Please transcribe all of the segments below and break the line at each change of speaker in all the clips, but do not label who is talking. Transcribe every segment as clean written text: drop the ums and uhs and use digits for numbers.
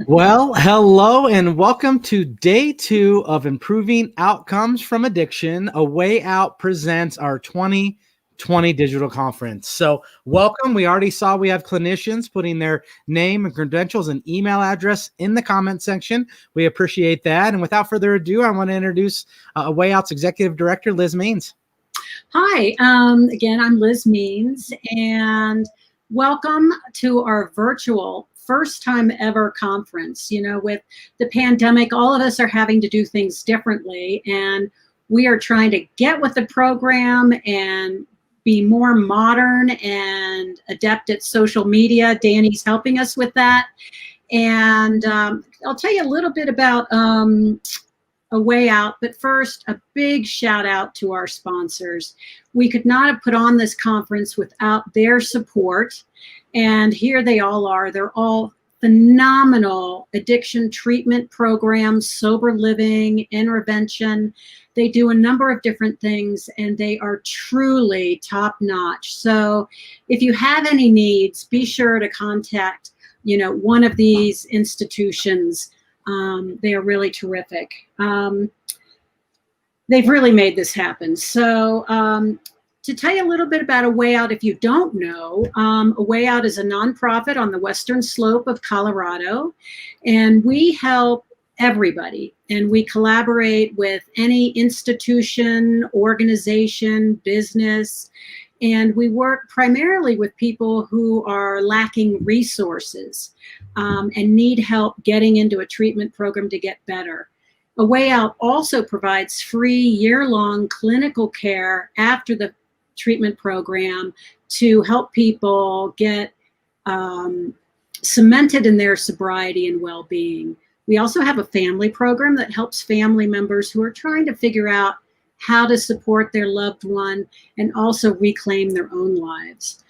Well, hello and welcome to day 2 of Improving Outcomes from Addiction. A Way Out presents our 2020 digital conference. So welcome. We already saw we have clinicians putting their name and credentials and email address in the comment section. We appreciate that. And without further ado, I want to introduce A Way Out's Executive Director, Liz Means.
Hi, again, I'm Liz Means, and welcome to our virtual first time ever conference. You know, with the pandemic, all of us are having to do things differently, and we are trying to get with the program and be more modern and adept at social media. Danny's helping us with that. And I'll tell you a little bit about A Way Out, but first, a big shout out to our sponsors. We could not have put on this conference without their support, and here they all are. They're all phenomenal addiction treatment programs, sober living, intervention. They do a number of different things, and they are truly top notch. So if you have any needs, be sure to contact, one of these institutions. They are really terrific. They've really made this happen. So to tell you a little bit about A Way Out, if you don't know, A Way Out is a nonprofit on the western slope of Colorado, and we help everybody, and we collaborate with any institution, organization, business, and we work primarily with people who are lacking resources and need help getting into a treatment program to get better. A Way Out also provides free year-long clinical care after the treatment program to help people get cemented in their sobriety and well-being. We also have a family program that helps family members who are trying to figure out how to support their loved one and also reclaim their own lives.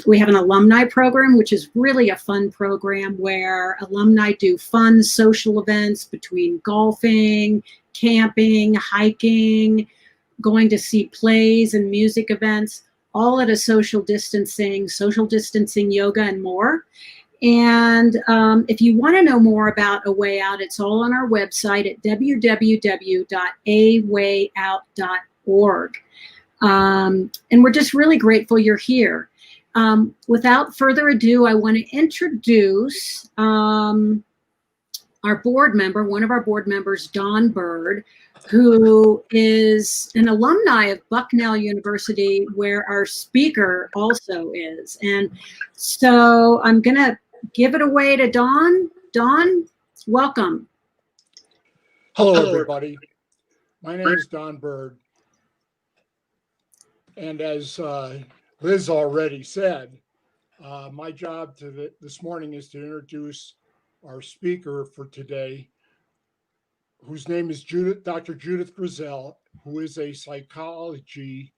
We have an alumni program, which is really a fun program where alumni do fun social events between golfing, camping, hiking, going to see plays and music events, all at a social distancing yoga, and more. And if you want to know more about A Way Out, it's all on our website at www.awayout.org. And we're just really grateful you're here. Without further ado, I want to introduce our board member, one of our board members, Don Bird, who is an alumni of Bucknell University, where our speaker also is. And so I'm going to give it away to Don. Don, welcome.
Hello, everybody. My name is Don Bird. And as Liz already said, my job this morning is to introduce our speaker for today, whose name is Dr. Judith Grisel, who is a psychology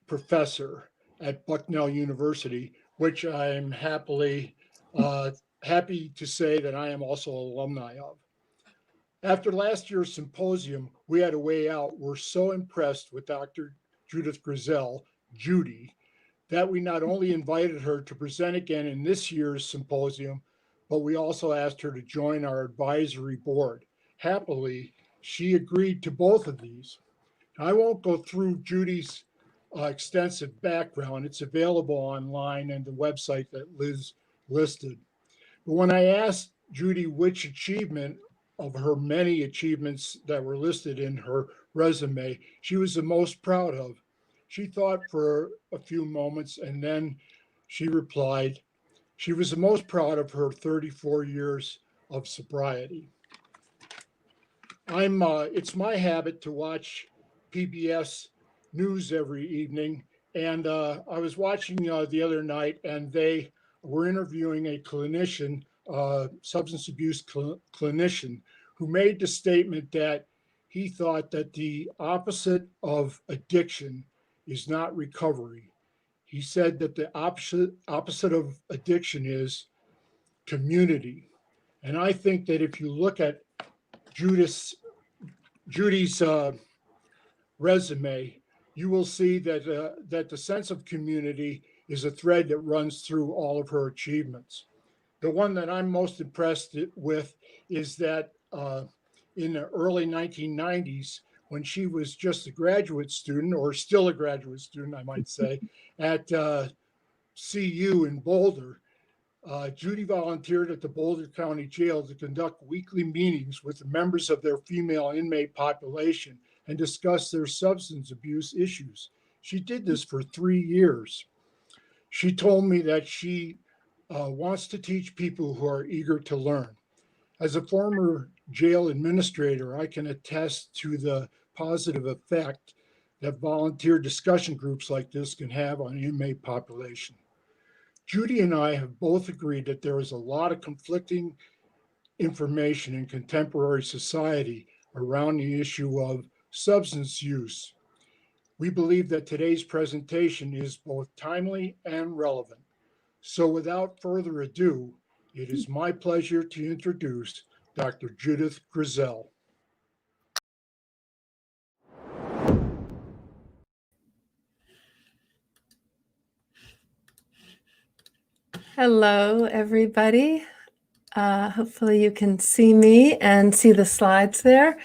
professor at Bucknell University, which I'm happy to say that I am also an alumni of. After last year's symposium, we had A Way Out. We're so impressed with Dr. Judith Grisel, Judy, that we not only invited her to present again in this year's symposium, but we also asked her to join our advisory board. Happily, she agreed to both of these. I won't go through Judy's extensive background. It's available online and the website that Liz listed. But when I asked Judy which achievement of her many achievements that were listed in her resume she was the most proud of, she thought for a few moments and then she replied, she was the most proud of her 34 years of sobriety. It's my habit to watch PBS News every evening, and I was watching the other night, and they were interviewing a clinician, substance abuse clinician, who made the statement that he thought that the opposite of addiction is not recovery. He said that the opposite of addiction is community. And I think that if you look at Judy's resume, you will see that the sense of community is a thread that runs through all of her achievements. The one that I'm most impressed with is that in the early 1990s, when she was just a graduate student, or still a graduate student, I might say, at CU in Boulder, Judy volunteered at the Boulder County Jail to conduct weekly meetings with the members of their female inmate population and discuss their substance abuse issues. She did this for 3 years. She told me that she wants to teach people who are eager to learn. As a former jail administrator, I can attest to the positive effect that volunteer discussion groups like this can have on the inmate population. Judy and I have both agreed that there is a lot of conflicting information in contemporary society around the issue of substance use. We believe that today's presentation is both timely and relevant. So without further ado, it is my pleasure to introduce Dr. Judith Grisel.
Hello, everybody. Hopefully you can see me and see the slides there.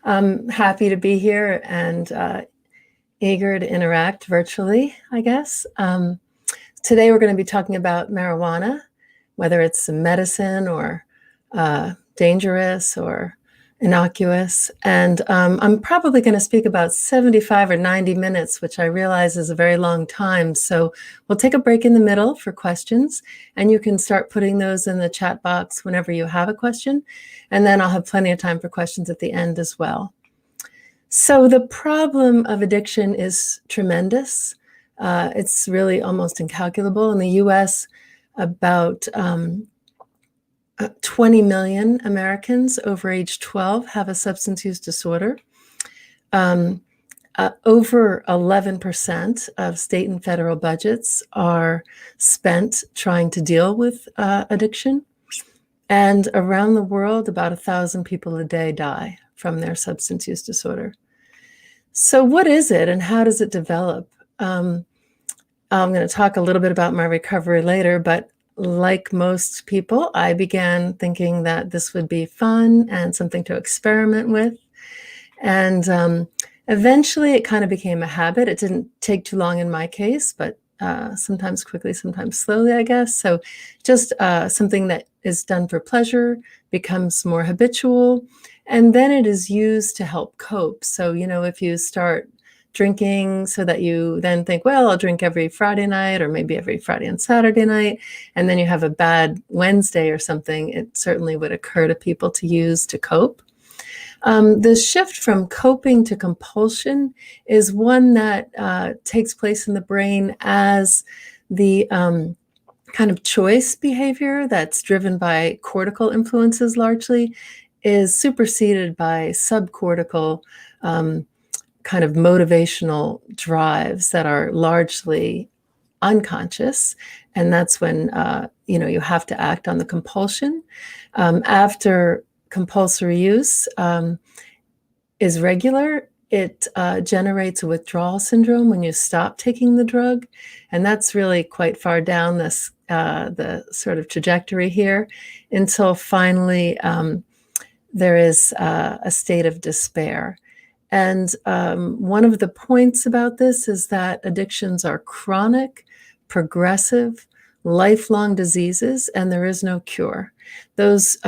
I'm happy to be here and eager to interact virtually, I guess. Today we're going to be talking about marijuana, whether it's a medicine or dangerous or innocuous. And I'm probably going to speak about 75 or 90 minutes, which I realize is a very long time. So we'll take a break in the middle for questions, and you can start putting those in the chat box whenever you have a question. And then I'll have plenty of time for questions at the end as well. So the problem of addiction is tremendous. It's really almost incalculable. In the US, about 20 million Americans over age 12 have a substance use disorder. Over 11% of state and federal budgets are spent trying to deal with addiction. And around the world, about 1,000 people a day die from their substance use disorder. So what is it and how does it develop? I'm going to talk a little bit about my recovery later, but like most people, I began thinking that this would be fun and something to experiment with. And eventually it kind of became a habit. It didn't take too long in my case, but sometimes quickly, sometimes slowly, I guess. So just something that is done for pleasure becomes more habitual. And then it is used to help cope. So, you know, if you start drinking so that you then think, well, I'll drink every Friday night or maybe every Friday and Saturday night, and then you have a bad Wednesday or something, it certainly would occur to people to use to cope. The shift from coping to compulsion is one that takes place in the brain as the kind of choice behavior that's driven by cortical influences largely is superseded by subcortical kind of motivational drives that are largely unconscious. And that's when, you have to act on the compulsion. After compulsory use is regular, it generates a withdrawal syndrome when you stop taking the drug. And that's really quite far down this the sort of trajectory here until finally there is a state of despair. And one of the points about this is that addictions are chronic, progressive, lifelong diseases, and there is no cure. This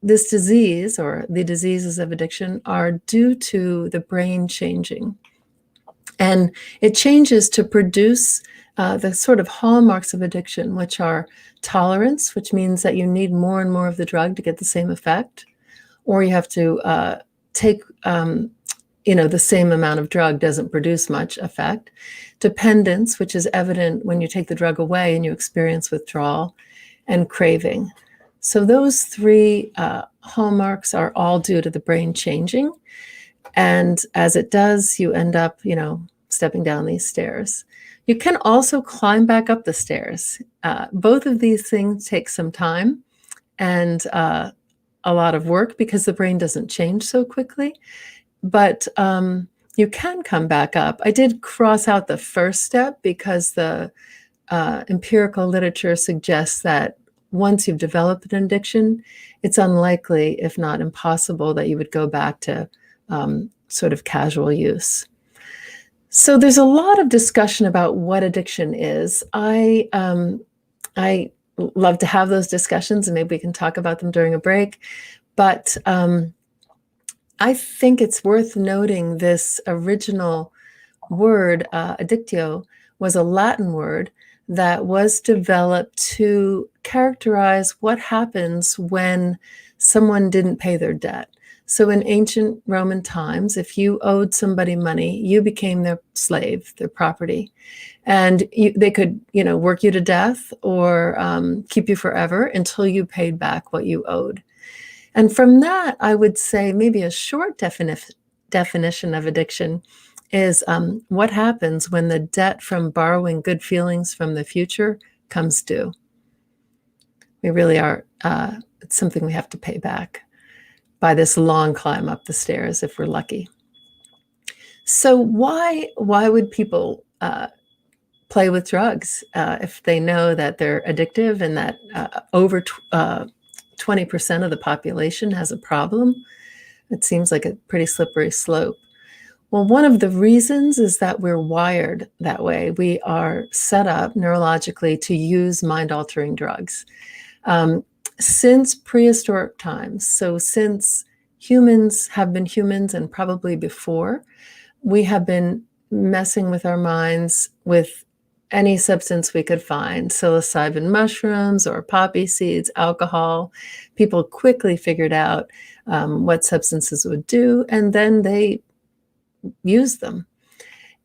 disease or the diseases of addiction are due to the brain changing. And it changes to produce the sort of hallmarks of addiction, which are tolerance, which means that you need more and more of the drug to get the same effect, or you have to take, the same amount of drug doesn't produce much effect. Dependence, which is evident when you take the drug away and you experience withdrawal, and craving. So those three hallmarks are all due to the brain changing. And as it does, you end up, stepping down these stairs. You can also climb back up the stairs. Both of these things take some time and a lot of work because the brain doesn't change so quickly, but you can come back up. I did cross out the first step because the empirical literature suggests that once you've developed an addiction, it's unlikely, if not impossible, that you would go back to sort of casual use. So there's a lot of discussion about what addiction is. I love to have those discussions, and maybe we can talk about them during a break. But I think it's worth noting this original word, addictio, was a Latin word that was developed to characterize what happens when someone didn't pay their debt. So in ancient Roman times, if you owed somebody money, you became their slave, their property. And they could, work you to death or keep you forever until you paid back what you owed. And from that, I would say maybe a short definition of addiction is what happens when the debt from borrowing good feelings from the future comes due. We really are, it's something we have to pay back by this long climb up the stairs if we're lucky. So why would people play with drugs if they know that they're addictive and that over 20% of the population has a problem? It seems like a pretty slippery slope. Well, one of the reasons is that we're wired that way. We are set up neurologically to use mind-altering drugs. Since prehistoric times, so since humans have been humans and probably before, we have been messing with our minds with any substance we could find, psilocybin mushrooms or poppy seeds, alcohol. People quickly figured out what substances would do, and then they used them.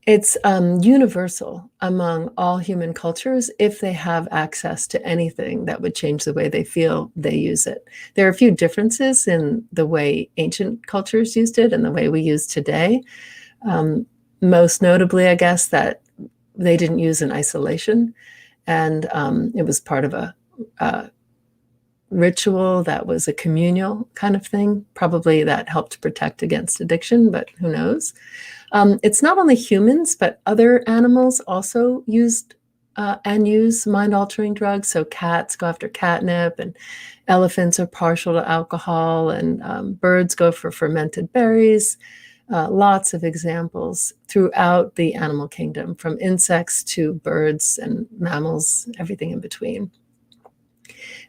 It's universal among all human cultures. If they have access to anything that would change the way they feel, they use it. There are a few differences in the way ancient cultures used it and the way we use today. Most notably, I guess, that they didn't use in isolation, and it was part of a ritual that was a communal kind of thing. Probably that helped protect against addiction, but who knows? It's not only humans, but other animals also used and use mind-altering drugs. So cats go after catnip, and elephants are partial to alcohol, and birds go for fermented berries. Lots of examples throughout the animal kingdom, from insects to birds and mammals, everything in between.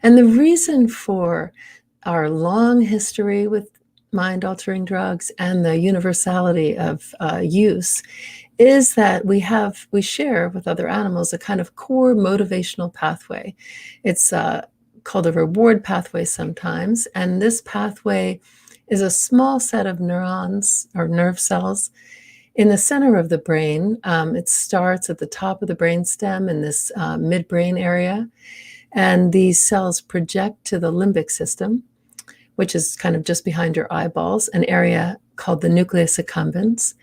And the reason for our long history with mind-altering drugs and the universality of use is that we share with other animals a kind of core motivational pathway. It's called a reward pathway sometimes, and this pathway is a small set of neurons or nerve cells in the center of the brain. It starts at the top of the brainstem in this midbrain area, and these cells project to the limbic system, which is kind of just behind your eyeballs, an area called the nucleus accumbens.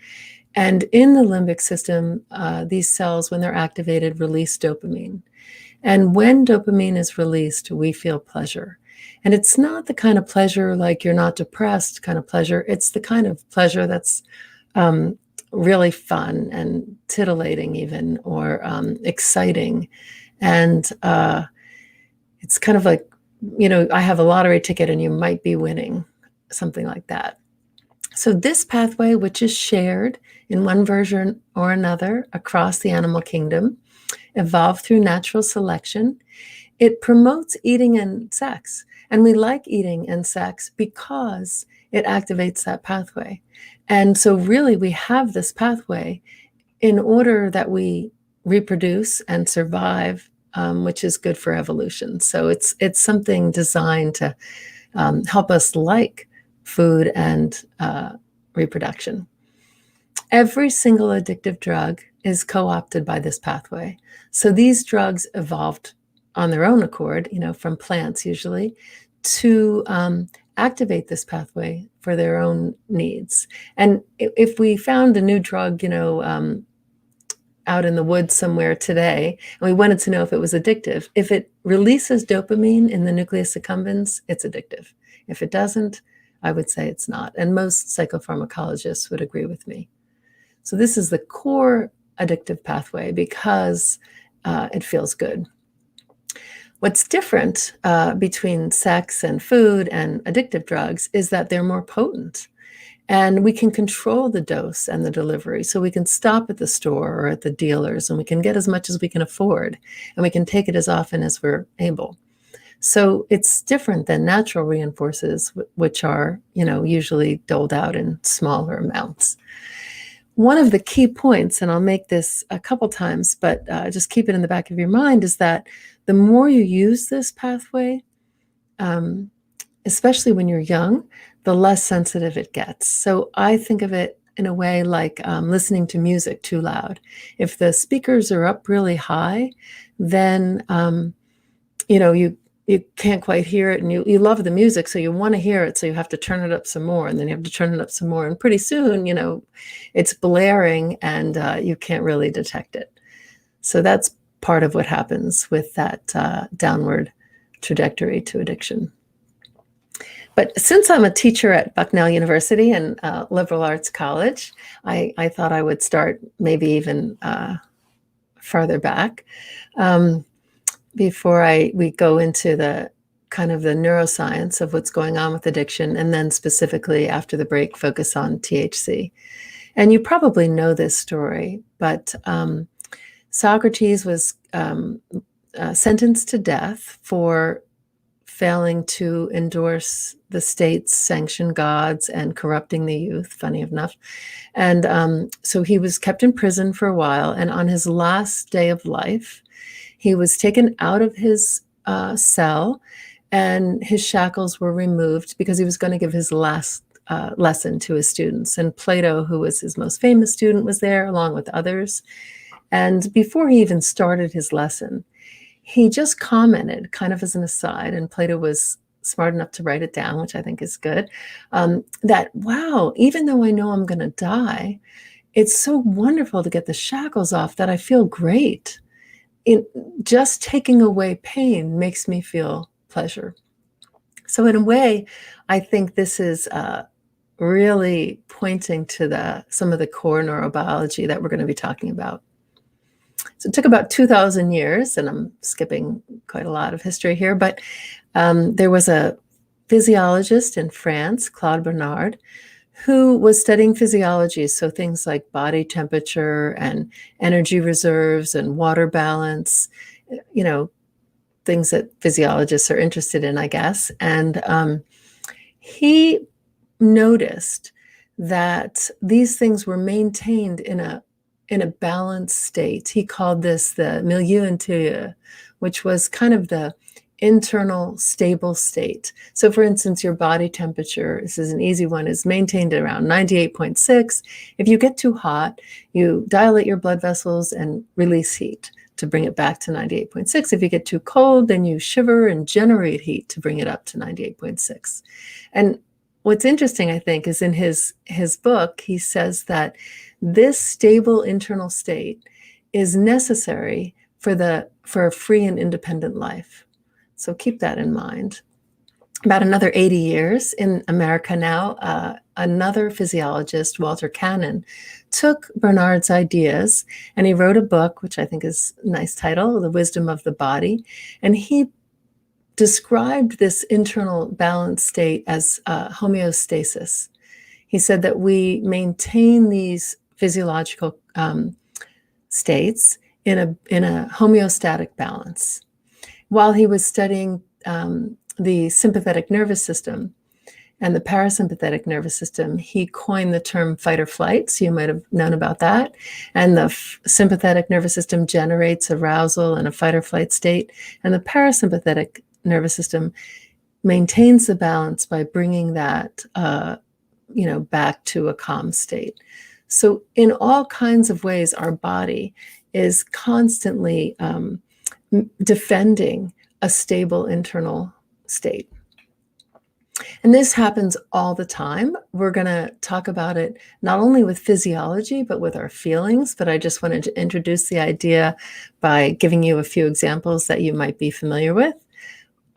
And in the limbic system, these cells, when they're activated, release dopamine. And when dopamine is released, we feel pleasure. And it's not the kind of pleasure like you're not depressed kind of pleasure. It's the kind of pleasure that's really fun and titillating even, or exciting. And it's kind of like, I have a lottery ticket and you might be winning, something like that. So this pathway, which is shared in one version or another across the animal kingdom, evolved through natural selection. It promotes eating and sex. And we like eating and sex because it activates that pathway. And so really we have this pathway in order that we reproduce and survive, which is good for evolution. So it's something designed to help us like food and reproduction. Every single addictive drug is co-opted by this pathway. So these drugs evolved on their own accord, from plants usually, to activate this pathway for their own needs. And if we found a new drug, out in the woods somewhere today, and we wanted to know if it was addictive, if it releases dopamine in the nucleus accumbens, it's addictive. If it doesn't, I would say it's not. And most psychopharmacologists would agree with me. So this is the core addictive pathway because it feels good. What's different between sex and food and addictive drugs is that they're more potent. And we can control the dose and the delivery. So we can stop at the store or at the dealers, and we can get as much as we can afford, and we can take it as often as we're able. So it's different than natural reinforcers, which are, usually doled out in smaller amounts. One of the key points, and I'll make this a couple times, but just keep it in the back of your mind, is that the more you use this pathway, especially when you're young, the less sensitive it gets. So I think of it in a way like listening to music too loud. If the speakers are up really high, then you can't quite hear it, and you love the music, so you want to hear it, so you have to turn it up some more, and then you have to turn it up some more, and pretty soon, it's blaring, and you can't really detect it. So that's part of what happens with that downward trajectory to addiction. But since I'm a teacher at Bucknell University and liberal arts college, I thought I would start maybe even farther back before we go into the kind of the neuroscience of what's going on with addiction, and then specifically after the break, focus on THC. And you probably know this story, but Socrates was sentenced to death for failing to endorse the state's sanctioned gods and corrupting the youth, funny enough. And so he was kept in prison for a while. And on his last day of life, he was taken out of his cell, and his shackles were removed because he was going to give his last lesson to his students. And Plato, who was his most famous student, was there along with others. And before he even started his lesson, he just commented, kind of as an aside, and Plato was smart enough to write it down, which I think is good, that, wow, even though I know I'm going to die, it's so wonderful to get the shackles off that I feel great. Just taking away pain makes me feel pleasure. So in a way, I think this is really pointing to some of the core neurobiology that we're going to be talking about. So it took about 2,000 years, and I'm skipping quite a lot of history here, but there was a physiologist in France, Claude Bernard, who was studying physiology, so things like body temperature and energy reserves and water balance, things that physiologists are interested in, I guess. And he noticed that these things were maintained in a balanced state. He called this the milieu intérieur, which was kind of the internal stable state. So for instance, your body temperature, this is an easy one, is maintained at around 98.6. If you get too hot, you dilate your blood vessels and release heat to bring it back to 98.6. If you get too cold, then you shiver and generate heat to bring it up to 98.6. And what's interesting, I think, is in his book, he says that this stable internal state is necessary for a free and independent life. So keep that in mind. About another 80 years in America now, another physiologist, Walter Cannon, took Bernard's ideas and he wrote a book, which I think is a nice title, The Wisdom of the Body. And he described this internal balance state as homeostasis. He said that we maintain these physiological states in a homeostatic balance. While he was studying the sympathetic nervous system and the parasympathetic nervous system, he coined the term fight or flight. So you might have known about that. And the sympathetic nervous system generates arousal in a fight or flight state. And the parasympathetic nervous system maintains the balance by bringing that, back to a calm state. So in all kinds of ways, our body is constantly defending a stable internal state. And this happens all the time. We're going to talk about it not only with physiology, but with our feelings. But I just wanted to introduce the idea by giving you a few examples that you might be familiar with.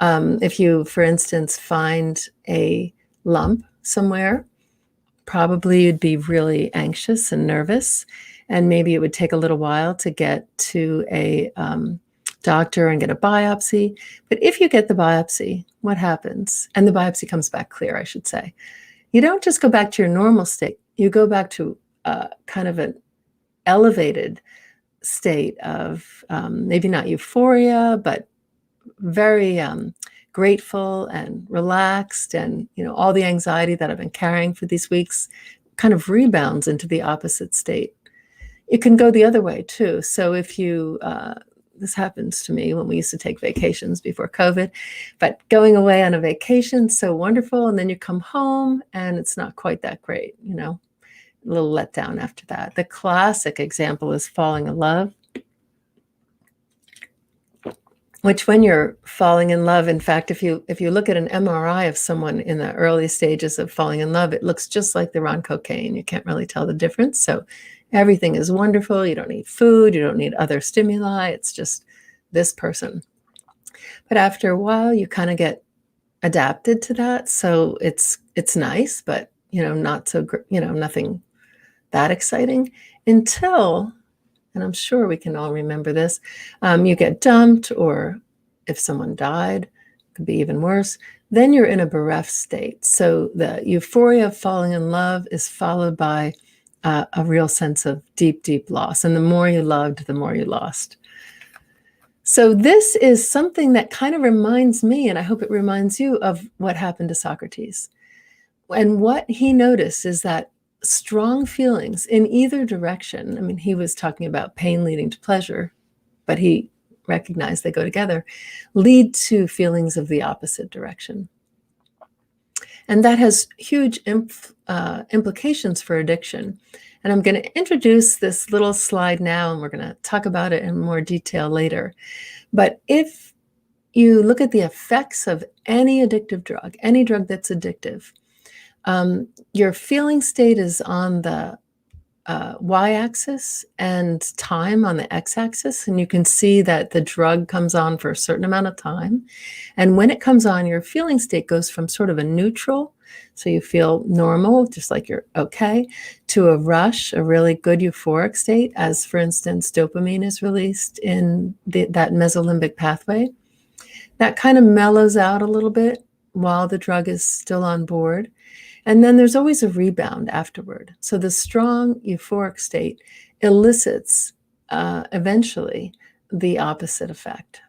If you, for instance, find a lump somewhere, probably you'd be really anxious and nervous, and maybe it would take a little while to get to a doctor and get a biopsy. But if you get the biopsy, what happens? And the biopsy comes back clear, I should say. You don't just go back to your normal state. You go back to kind of an elevated state of maybe not euphoria, but very grateful and relaxed, and all the anxiety that I've been carrying for these weeks kind of rebounds into the opposite state. It can go the other way too. So if you this happens to me when we used to take vacations before COVID, but going away on a vacation, so wonderful, and then you come home and it's not quite that great, a little letdown after that. The classic example is falling in love, which when you're falling in love, in fact, if you look at an MRI of someone in the early stages of falling in love, it looks just like they're on cocaine. You can't really tell the difference. So everything is wonderful. You don't need food. You don't need other stimuli. It's just this person. But after a while, you kind of get adapted to that. So it's nice, but not so nothing that exciting until, and I'm sure we can all remember this, you get dumped, or if someone died, it could be even worse. Then you're in a bereft state. So the euphoria of falling in love is followed by a real sense of deep, deep loss. And the more you loved, the more you lost. So this is something that kind of reminds me, and I hope it reminds you, of what happened to Socrates. And what he noticed is that strong feelings in either direction, I mean, he was talking about pain leading to pleasure, but he recognized they go together, lead to feelings of the opposite direction. And that has huge implications for addiction. And I'm going to introduce this little slide now, and we're going to talk about it in more detail later. But if you look at the effects of any addictive drug, any drug that's addictive, your feeling state is on the y-axis and time on the x-axis. And you can see that the drug comes on for a certain amount of time. And when it comes on, your feeling state goes from sort of a neutral, so you feel normal, just like you're okay, to a rush, a really good euphoric state, as for instance, dopamine is released in that mesolimbic pathway. That kind of mellows out a little bit while the drug is still on board. And then there's always a rebound afterward. So the strong euphoric state elicits eventually the opposite effect.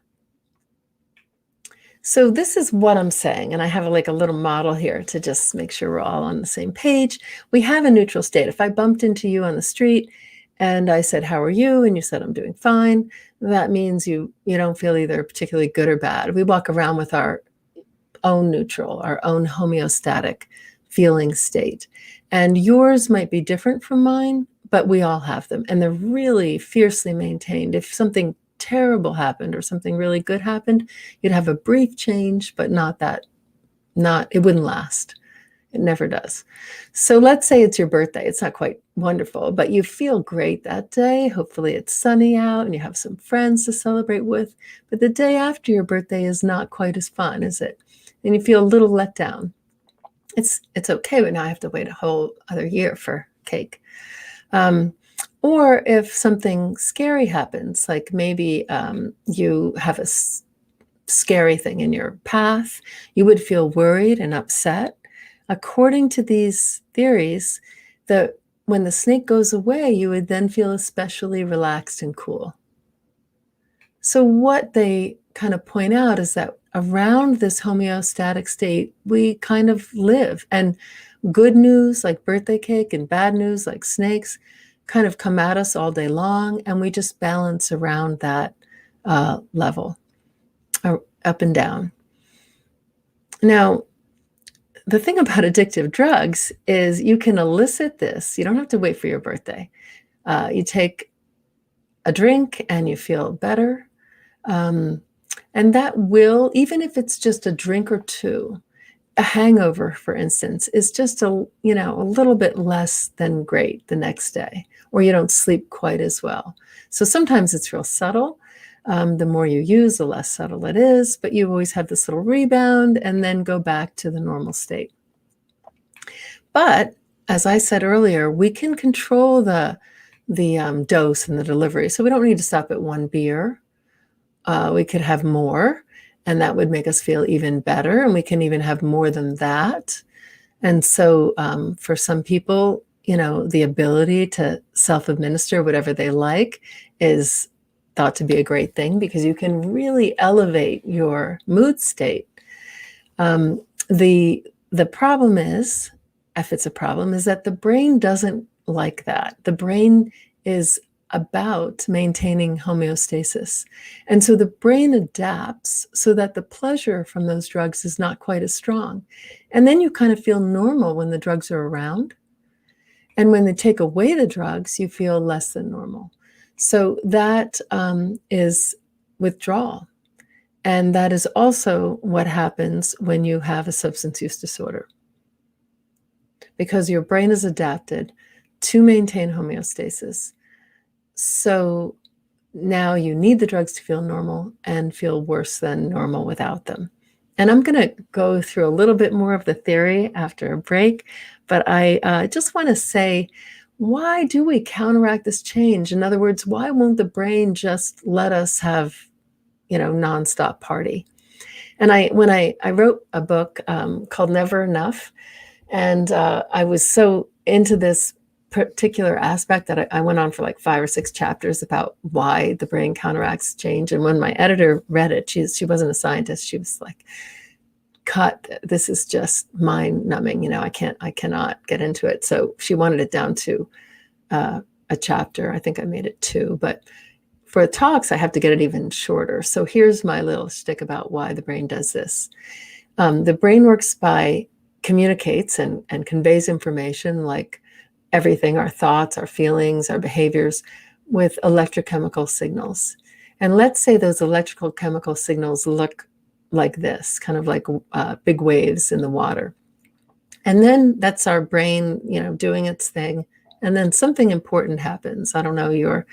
So this is what I'm saying, and I have like a little model here to just make sure we're all on the same page. We have a neutral state. If I bumped into you on the street and I said, "How are you?" and you said, "I'm doing fine," that means you don't feel either particularly good or bad. We walk around with our own neutral, our own homeostatic feeling state. And yours might be different from mine, but we all have them. And they're really fiercely maintained. If something terrible happened or something really good happened, you'd have a brief change, but it wouldn't last. It never does. So let's say it's your birthday. It's not quite wonderful, but you feel great that day. Hopefully it's sunny out and you have some friends to celebrate with. But the day after your birthday is not quite as fun, is it? And you feel a little let down. It's okay, but now I have to wait a whole other year for cake. Or if something scary happens, like maybe you have a scary thing in your path, you would feel worried and upset. According to these theories, when the snake goes away, you would then feel especially relaxed and cool. So what they kind of point out is that around this homeostatic state, we kind of live. And good news like birthday cake and bad news like snakes kind of come at us all day long. And we just balance around that level, up and down. Now, the thing about addictive drugs is you can elicit this. You don't have to wait for your birthday. You take a drink and you feel better. And that will, even if it's just a drink or two, a hangover, for instance, is just a little bit less than great the next day, or you don't sleep quite as well. So sometimes it's real subtle. The more you use, the less subtle it is, but you always have this little rebound and then go back to the normal state. But as I said earlier, we can control the dose and the delivery. So we don't need to stop at one beer we could have more, and that would make us feel even better. And we can even have more than that. And so for some people, the ability to self-administer whatever they like is thought to be a great thing because you can really elevate your mood state. The problem is, if it's a problem, is that the brain doesn't like that. The brain is about maintaining homeostasis. And so the brain adapts so that the pleasure from those drugs is not quite as strong. And then you kind of feel normal when the drugs are around. And when they take away the drugs, you feel less than normal. So that is withdrawal. And that is also what happens when you have a substance use disorder. Because your brain is adapted to maintain homeostasis. So now you need the drugs to feel normal and feel worse than normal without them. And I'm going to go through a little bit more of the theory after a break, but I just want to say, why do we counteract this change? In other words, why won't the brain just let us have, nonstop party? And when I wrote a book called Never Enough, and I was so into this particular aspect that I went on for like 5 or 6 chapters about why the brain counteracts change. And when my editor read it, she wasn't a scientist. She was like, "Cut! This is just mind numbing. I cannot get into it." So she wanted it down to a chapter. I think I made it 2, but for talks, I have to get it even shorter. So here's my little shtick about why the brain does this. The brain works by communicates and conveys information like everything, our thoughts, our feelings, our behaviors, with electrochemical signals. And let's say those electrical chemical signals look like this, kind of like big waves in the water. And then that's our brain, doing its thing. And then something important happens. I don't know, your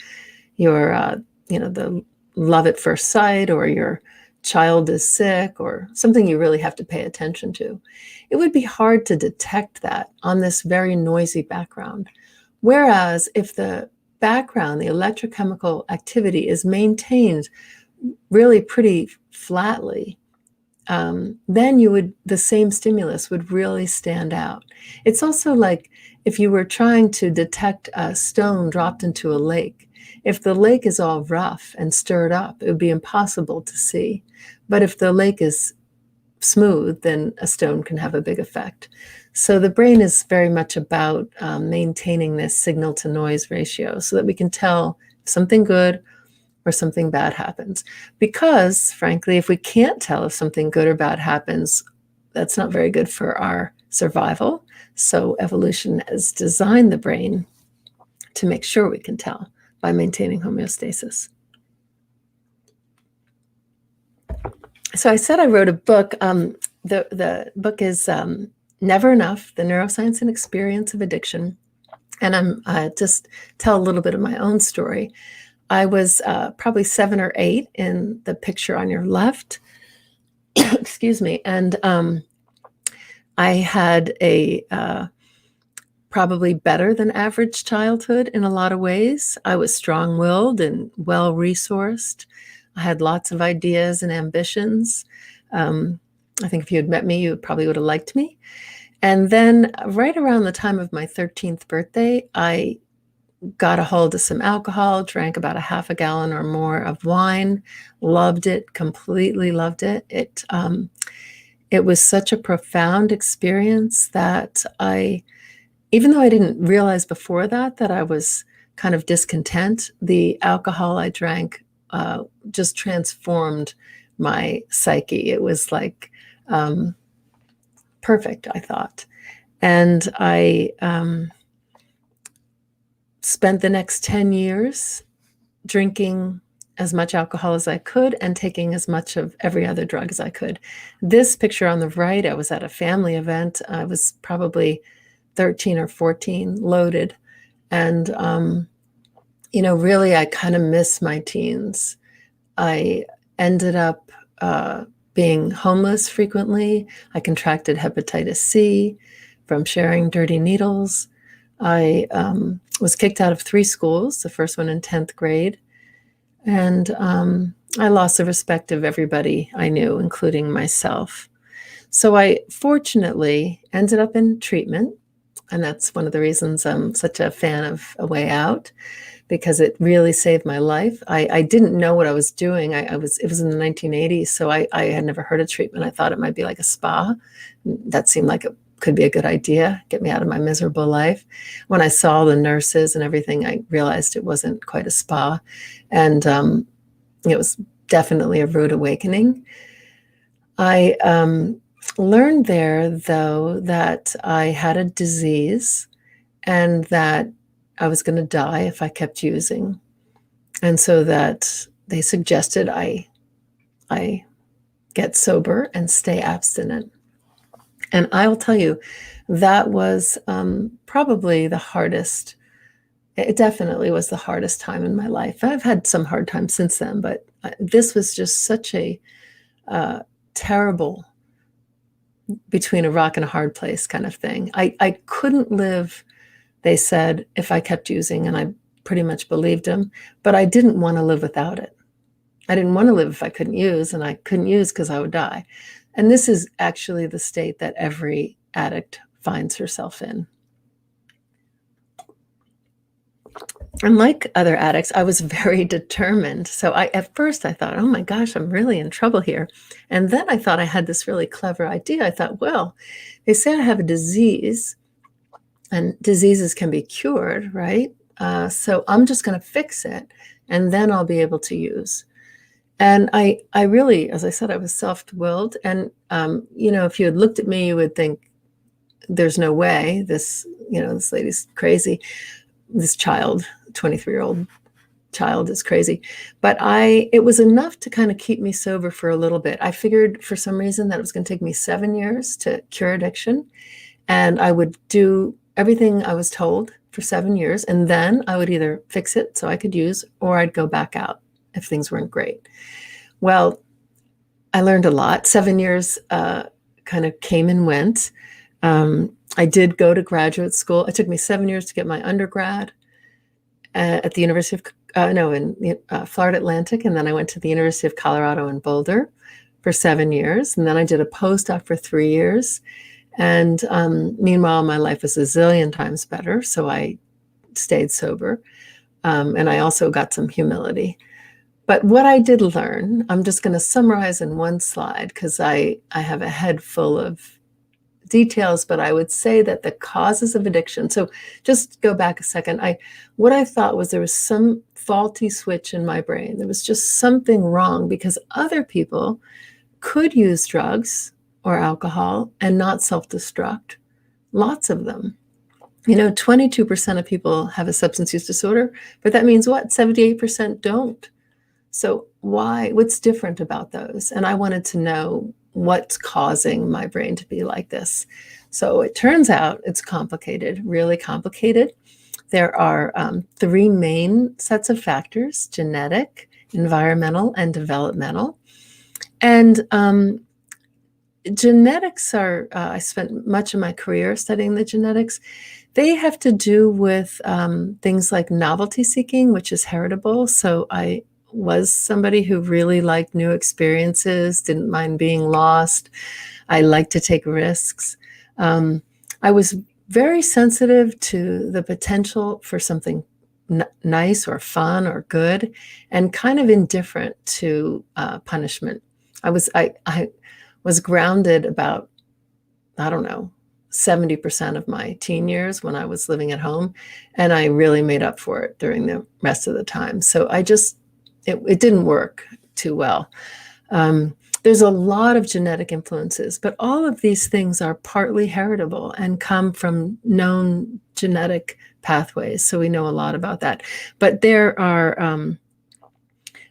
the love at first sight, or your child is sick, or something you really have to pay attention to. It would be hard to detect that on this very noisy background. Whereas if the background, the electrochemical activity, is maintained really pretty flatly, then the same stimulus would really stand out. It's also like if you were trying to detect a stone dropped into a lake. If the lake is all rough and stirred up, it would be impossible to see. But if the lake is smooth, then a stone can have a big effect. So the brain is very much about maintaining this signal to noise ratio so that we can tell if something good or something bad happens. Because frankly, if we can't tell if something good or bad happens, that's not very good for our survival. So evolution has designed the brain to make sure we can tell by maintaining homeostasis. So I said I wrote a book. The book is Never Enough, The Neuroscience and Experience of Addiction. And I just tell a little bit of my own story. I was probably 7 or 8 in the picture on your left. Excuse me. And I had a probably better than average childhood in a lot of ways. I was strong-willed and well-resourced. I had lots of ideas and ambitions. I think if you had met me, you probably would have liked me. And then right around the time of my 13th birthday, I got a hold of some alcohol, drank about a half a gallon or more of wine, loved it, completely loved it. It was such a profound experience that even though I didn't realize before that I was kind of discontent, the alcohol I drank just transformed my psyche. It was like perfect, I thought. And I spent the next 10 years drinking as much alcohol as I could and taking as much of every other drug as I could. This picture on the right, I was at a family event. I was probably 13 or 14, loaded. And, really, I kind of miss my teens. I ended up being homeless frequently. I contracted hepatitis C from sharing dirty needles. I was kicked out of 3 schools, the first one in 10th grade. And I lost the respect of everybody I knew, including myself. So I fortunately ended up in treatment. And that's one of the reasons I'm such a fan of A Way Out, because it really saved my life. I didn't know what I was doing. It was in the 1980s, so I had never heard of treatment. I thought it might be like a spa. That seemed like it could be a good idea, get me out of my miserable life. When I saw the nurses and everything, I realized it wasn't quite a spa. And it was definitely a rude awakening. I learned there, though, that I had a disease and that I was going to die if I kept using. And so that they suggested I get sober and stay abstinent. And I will tell you, that was probably the hardest. It definitely was the hardest time in my life. I've had some hard times since then, but this was just such a terrible between a rock and a hard place kind of thing. I couldn't live, they said, if I kept using, and I pretty much believed them, but I didn't want to live without it. I didn't want to live if I couldn't use, and I couldn't use because I would die. And this is actually the state that every addict finds herself in. And like other addicts, I was very determined. So at first I thought, oh my gosh, I'm really in trouble here. And then I thought I had this really clever idea. I thought, well, they say I have a disease and diseases can be cured, right? So I'm just going to fix it and then I'll be able to use. And I really, as I said, I was self-willed. And, if you had looked at me, you would think there's no way this lady's crazy. This child, 23-year-old child, is crazy. But it was enough to kind of keep me sober for a little bit. I figured for some reason that it was going to take me 7 years to cure addiction. And I would do everything I was told for 7 years. And then I would either fix it so I could use, or I'd go back out if things weren't great. Well, I learned a lot. 7 years kind of came and went. I did go to graduate school. It took me 7 years to get my undergrad at the University of Florida Atlantic. And then I went to the University of Colorado in Boulder for 7 years. And then I did a postdoc for 3 years. And meanwhile, my life was a zillion times better. So I stayed sober. And I also got some humility. But what I did learn, I'm just going to summarize in one slide because I have a head full of details, but I would say that the causes of addiction. So just go back a second. What I thought was there was some faulty switch in my brain. There was just something wrong because other people could use drugs or alcohol and not self-destruct. Lots of them. 22% of people have a substance use disorder, but that means what? 78% don't. So why? What's different about those? And I wanted to know what's causing my brain to be like this. So it turns out it's complicated, really complicated. There are 3 main sets of factors: genetic, environmental, and developmental. And genetics are, I spent much of my career studying the genetics. They have to do with things like novelty seeking, which is heritable. So I was somebody who really liked new experiences, didn't mind being lost. I liked to take risks. I was very sensitive to the potential for something nice or fun or good, and kind of indifferent to punishment. I was grounded about, 70% of my teen years when I was living at home, and I really made up for it during the rest of the time. So it didn't work too well. There's a lot of genetic influences, but all of these things are partly heritable and come from known genetic pathways. So we know a lot about that. But there are,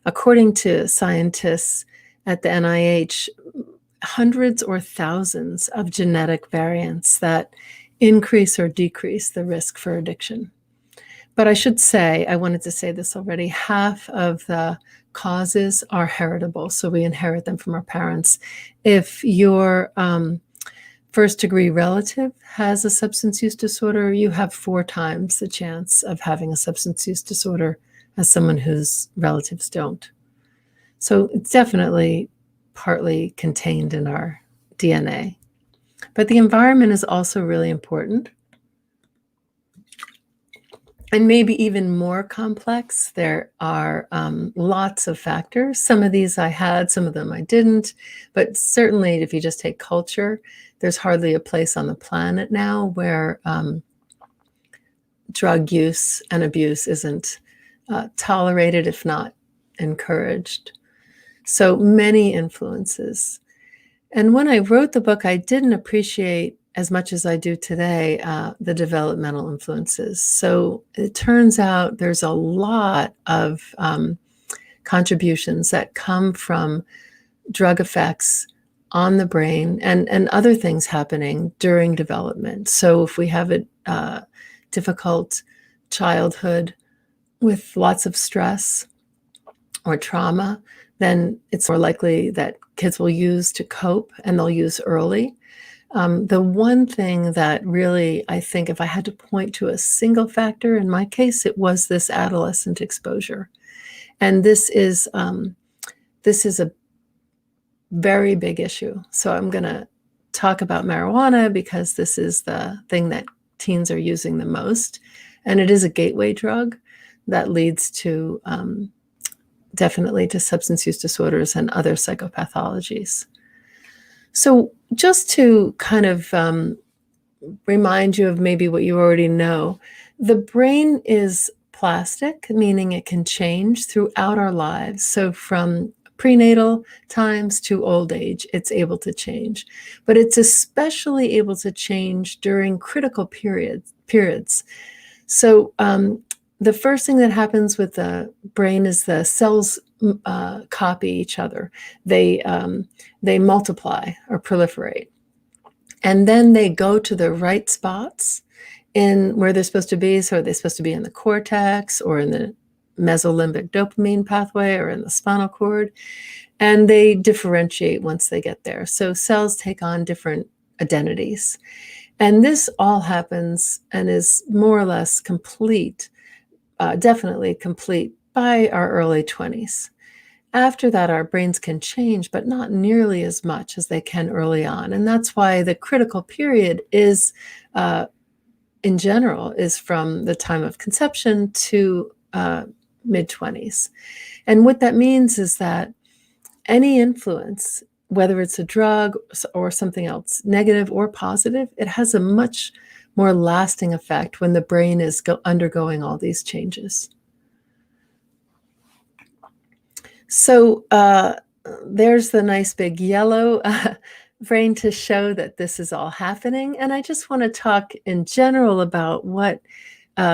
according to scientists at the NIH, hundreds or thousands of genetic variants that increase or decrease the risk for addiction. But I should say, I wanted to say this already, half of the causes are heritable. So we inherit them from our parents. If your first degree relative has a substance use disorder, you have 4 times the chance of having a substance use disorder as someone whose relatives don't. So it's definitely partly contained in our DNA. But the environment is also really important. And maybe even more complex. There are lots of factors. Some of these I had, some of them I didn't. But certainly, if you just take culture, there's hardly a place on the planet now where drug use and abuse isn't tolerated, if not encouraged. So many influences. And when I wrote the book, I didn't appreciate as much as I do today, the developmental influences. So it turns out there's a lot of contributions that come from drug effects on the brain and other things happening during development. So if we have a difficult childhood with lots of stress or trauma, then it's more likely that kids will use to cope, and they'll use early. The one thing that really, I think, if I had to point to a single factor in my case, it was this adolescent exposure. And this is a very big issue. So I'm going to talk about marijuana because this is the thing that teens are using the most. And it is a gateway drug that leads to definitely to substance use disorders and other psychopathologies. So just to kind of remind you of maybe what you already know, the brain is plastic, meaning it can change throughout our lives. So from prenatal times to old age, it's able to change. But it's especially able to change during critical periods. So the first thing that happens with the brain is the cells copy each other. They multiply or proliferate. And then they go to the right spots in where they're supposed to be. So they're supposed to be in the cortex or in the mesolimbic dopamine pathway or in the spinal cord. And they differentiate once they get there. So cells take on different identities. And this all happens and is more or less complete, definitely complete by our early 20s. After that, our brains can change, but not nearly as much as they can early on. And that's why the critical period is, in general, is from the time of conception to mid-20s. And what that means is that any influence, whether it's a drug or something else, negative or positive, it has a much more lasting effect when the brain is undergoing all these changes. So there's the nice big yellow brain to show that this is all happening. And I just want to talk in general about what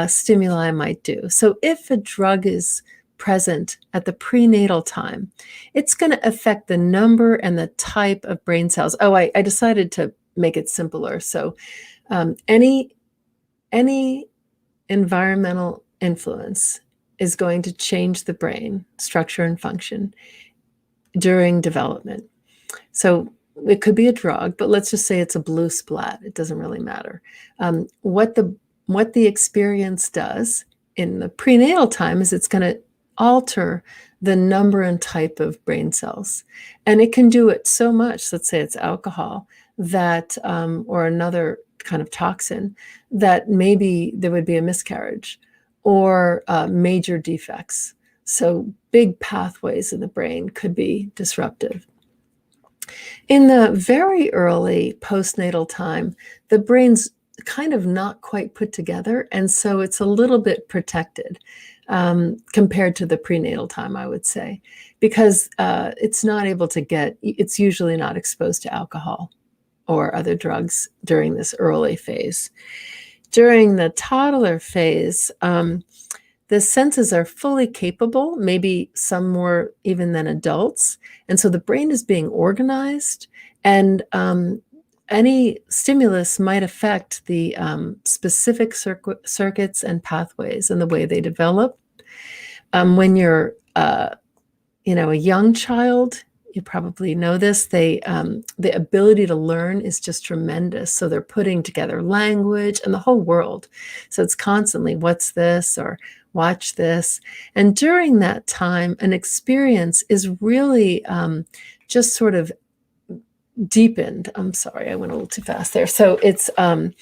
stimuli might do. So if a drug is present at the prenatal time, it's going to affect the number and the type of brain cells. Oh, I decided to make it simpler. So any environmental influence is going to change the brain structure and function during development. So it could be a drug, but let's just say it's a blue splat. It doesn't really matter. What the experience does in the prenatal time is it's going to alter the number and type of brain cells. And it can do it so much, let's say it's alcohol, that or another kind of toxin, that maybe there would be a miscarriage or major defects. So big pathways in the brain could be disruptive. In the very early postnatal time, the brain's kind of not quite put together, and so it's a little bit protected compared to the prenatal time, I would say, because it's not able to it's usually not exposed to alcohol or other drugs during this early phase. During the toddler phase, the senses are fully capable, maybe some more even than adults. And so the brain is being organized, and any stimulus might affect the specific circuits and pathways and the way they develop. When you're, a young child, you probably know this, the ability to learn is just tremendous. So they're putting together language and the whole world. So it's constantly, what's this? Or watch this. And during that time, an experience is really just sort of deepened. I'm sorry, I went a little too fast there. So it's kind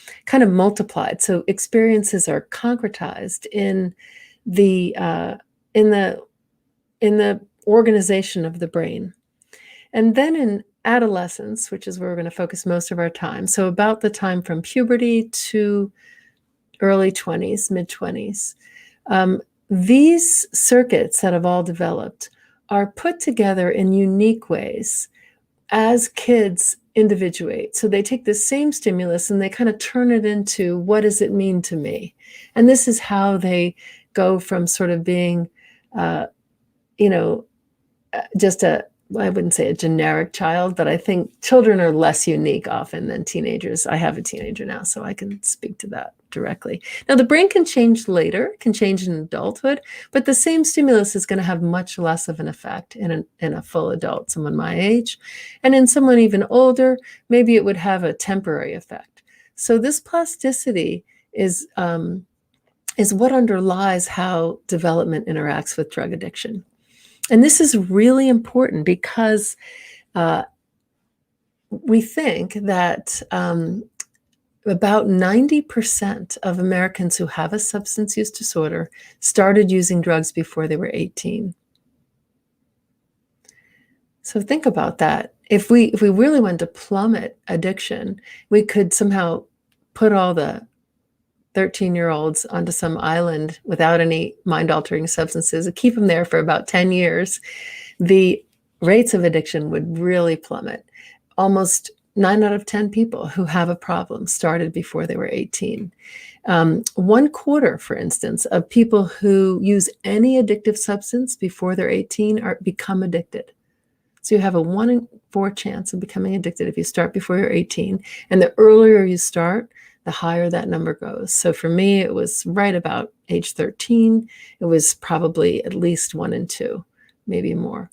of multiplied. So experiences are concretized in the organization of the brain. And then in adolescence, which is where we're going to focus most of our time, so about the time from puberty to early 20s, mid 20s, these circuits that have all developed are put together in unique ways as kids individuate. So they take the same stimulus and they kind of turn it into, what does it mean to me? And this is how they go from sort of being, just I wouldn't say a generic child, but I think children are less unique often than teenagers. I have a teenager now, so I can speak to that directly. Now, the brain can change later, can change in adulthood, but the same stimulus is going to have much less of an effect in a full adult, someone my age. And in someone even older, maybe it would have a temporary effect. So this plasticity is what underlies how development interacts with drug addiction. And this is really important because we think that about 90% of Americans who have a substance use disorder started using drugs before they were 18. So think about that. If we really wanted to plummet addiction, we could somehow put all the 13-year-olds onto some island without any mind-altering substances and keep them there for about 10 years, the rates of addiction would really plummet. Almost 9 out of 10 people who have a problem started before they were 18. 1/4, for instance, of people who use any addictive substance before they're 18 become addicted. So you have a 1 in 4 chance of becoming addicted if you start before you're 18. And the earlier you start, the higher that number goes. So for me, it was right about age 13. It was probably at least 1 in 2, maybe more.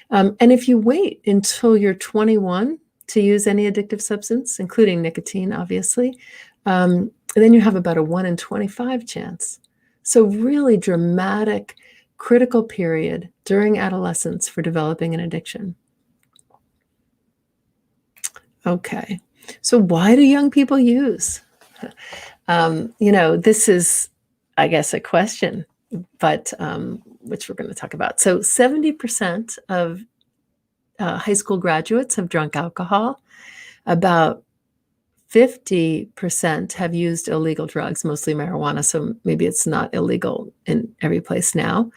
And if you wait until you're 21 to use any addictive substance, including nicotine, obviously, then you have about a 1 in 25 chance. So really dramatic, critical period during adolescence for developing an addiction. Okay. So why do young people use? This is, I guess, a question, but which we're going to talk about. So 70% of high school graduates have drunk alcohol. About 50% have used illegal drugs, mostly marijuana. So maybe it's not illegal in every place now.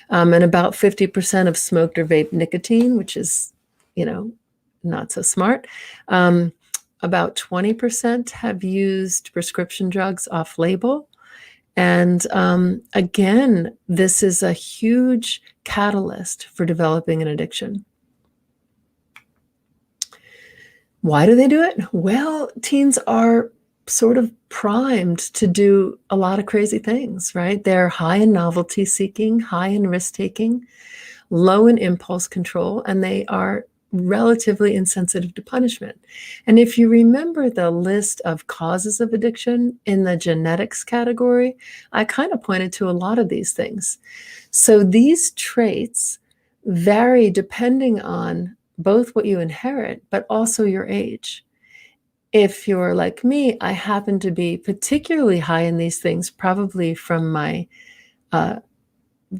And about 50% have smoked or vaped nicotine, which is, not so smart. About 20% have used prescription drugs off-label. And again, this is a huge catalyst for developing an addiction. Why do they do it? Well, teens are sort of primed to do a lot of crazy things, right? They're high in novelty seeking, high in risk taking, low in impulse control, and they are relatively insensitive to punishment. And if you remember the list of causes of addiction in the genetics category, I kind of pointed to a lot of these things. So these traits vary depending on both what you inherit, but also your age. If you're like me, I happen to be particularly high in these things, probably from my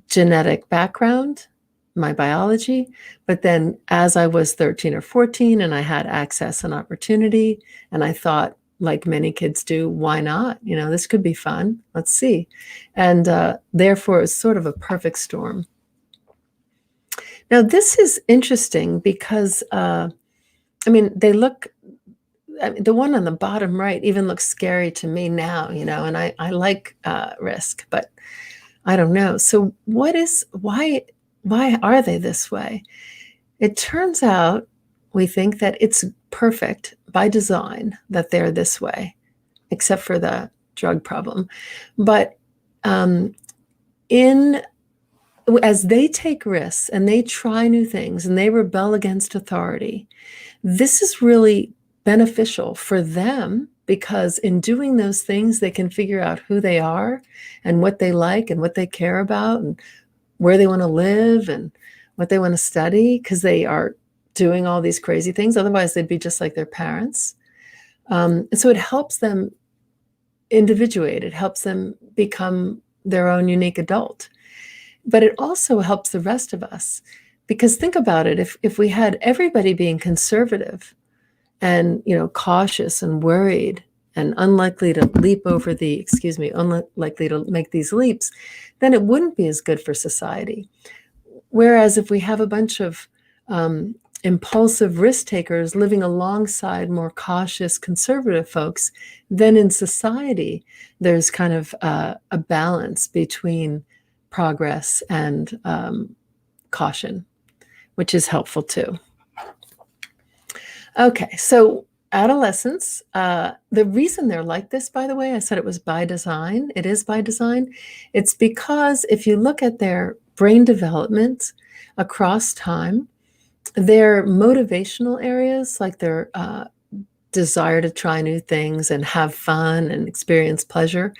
genetic background, my biology. But then as I was 13 or 14 and I had access and opportunity, and I thought, like many kids do, why not? This could be fun. Let's see. And therefore, it's sort of a perfect storm. Now, this is interesting because, they look, the one on the bottom right even looks scary to me now, and I like risk, but I don't know. So why are they this way? It turns out we think that it's perfect by design that they're this way, except for the drug problem. But as they take risks and they try new things and they rebel against authority, this is really beneficial for them because in doing those things, they can figure out who they are and what they like and what they care about and where they want to live and what they want to study, because they are doing all these crazy things. Otherwise, they'd be just like their parents. And so it helps them individuate. It helps them become their own unique adult. But it also helps the rest of us, because think about it. If we had everybody being conservative and, cautious and worried and unlikely to unlikely to make these leaps, then it wouldn't be as good for society. Whereas if we have a bunch of impulsive risk takers living alongside more cautious conservative folks, then in society, there's kind of a balance between progress and caution, which is helpful too. Okay, so adolescence, the reason they're like this, by the way, I said it was by design. It is by design. It's because if you look at their brain development across time, their motivational areas, like their desire to try new things and have fun and experience pleasure,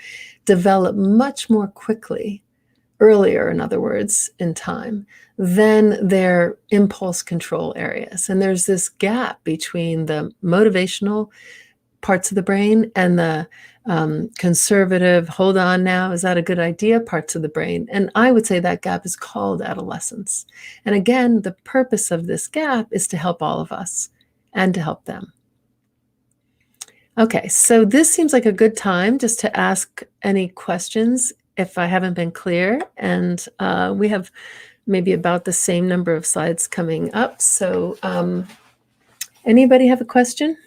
develop much more quickly, earlier, in other words, in time, than their impulse control areas. And there's this gap between the motivational parts of the brain and the conservative, hold on now, is that a good idea, parts of the brain. And I would say that gap is called adolescence. And again, the purpose of this gap is to help all of us and to help them. Okay, so this seems like a good time just to ask any questions if I haven't been clear. And we have maybe about the same number of slides coming up. So anybody have a question?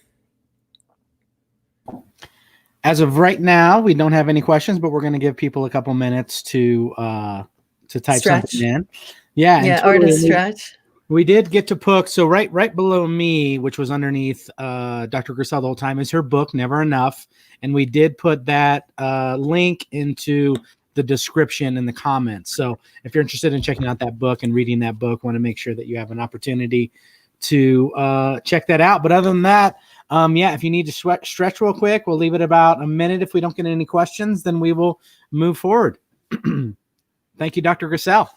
As of right now, we don't have any questions, but we're going to give people a couple minutes to type
Stretch.
something in. Yeah,
or to stretch.
We did get to book. So right below me, which was underneath Dr. Grisel the whole time, is her book, Never Enough. And we did put that link into the description in the comments. So if you're interested in checking out that book and reading that book, want to make sure that you have an opportunity to check that out. But other than that, if you need to stretch real quick, we'll leave it about a minute. If we don't get any questions, then we will move forward. Thank you, Dr. Grisel.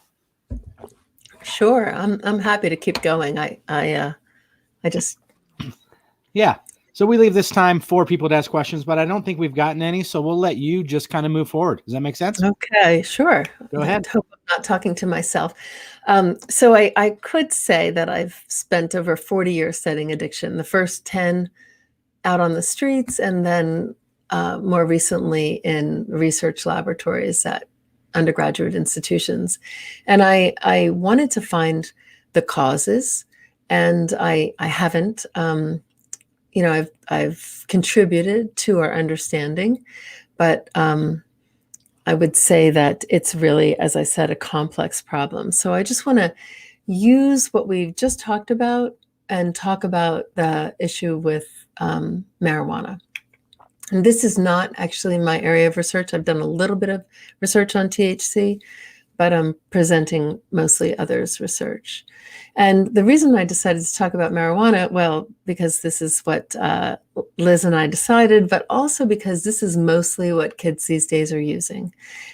Sure, I'm happy to keep going. I just
So we leave this time for people to ask questions, but I don't think we've gotten any. So we'll let you just kind of move forward. Does that make sense?
Okay, sure.
Go ahead.
I hope I'm not talking to myself. So I could say that I've spent over 40 years studying addiction. The first 10 out on the streets, and then more recently in research laboratories at undergraduate institutions. And I wanted to find the causes, and I haven't. I've contributed to our understanding, but I would say that it's really, as I said, a complex problem. So I just want to use what we've just talked about and talk about the issue with marijuana. And this is not actually my area of research. I've done a little bit of research on THC, but I'm presenting mostly others' research. And the reason I decided to talk about marijuana, well, because this is what Liz and I decided, but also because this is mostly what kids these days are using.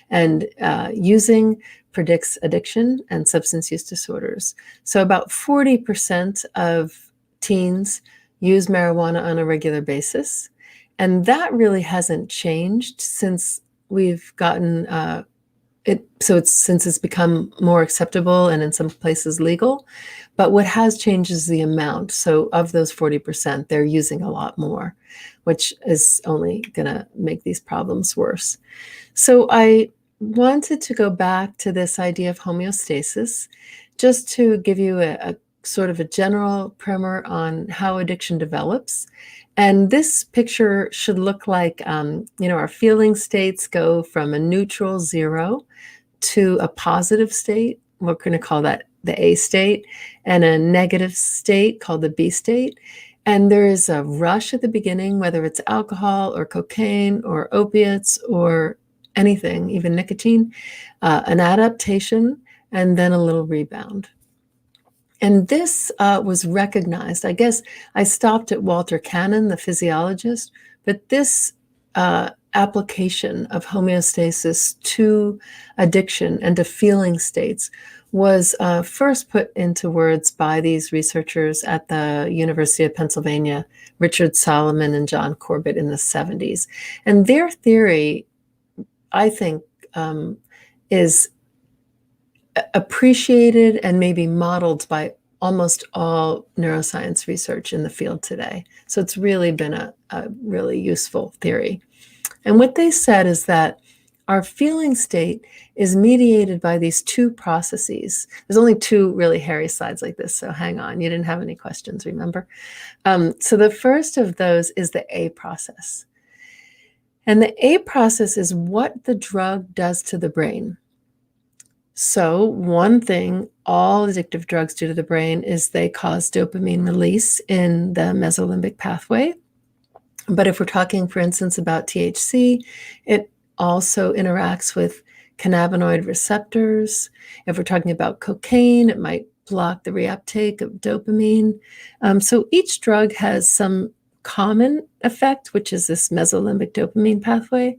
And using predicts addiction and substance use disorders. So about 40% of teens use marijuana on a regular basis. And that really hasn't changed since we've gotten since it's become more acceptable and in some places legal. But what has changed is the amount. So of those 40%, they're using a lot more, which is only going to make these problems worse. So I wanted to go back to this idea of homeostasis, just to give you a sort of a general primer on how addiction develops. And this picture should look like, our feeling states go from a neutral 0 to a positive state. We're going to call that the A state, and a negative state called the B state. And there is a rush at the beginning, whether it's alcohol or cocaine or opiates or anything, even nicotine, an adaptation, and then a little rebound. And this was recognized. I guess I stopped at Walter Cannon, the physiologist, But this application of homeostasis to addiction and to feeling states was first put into words by these researchers at the University of Pennsylvania, Richard Solomon and John Corbett, in the 70s. And their theory, I think, is appreciated and maybe modeled by almost all neuroscience research in the field today. So it's really been a really useful theory. And what they said is that our feeling state is mediated by these two processes. There's only two really hairy slides like this, so hang on. You didn't have any questions, remember? So the first of those is the A process. And the A process is what the drug does to the brain. So one thing all addictive drugs do to the brain is they cause dopamine release in the mesolimbic pathway. But if we're talking, for instance, about THC, it also interacts with cannabinoid receptors. If we're talking about cocaine, it might block the reuptake of dopamine. So each drug has some common effect, which is this mesolimbic dopamine pathway,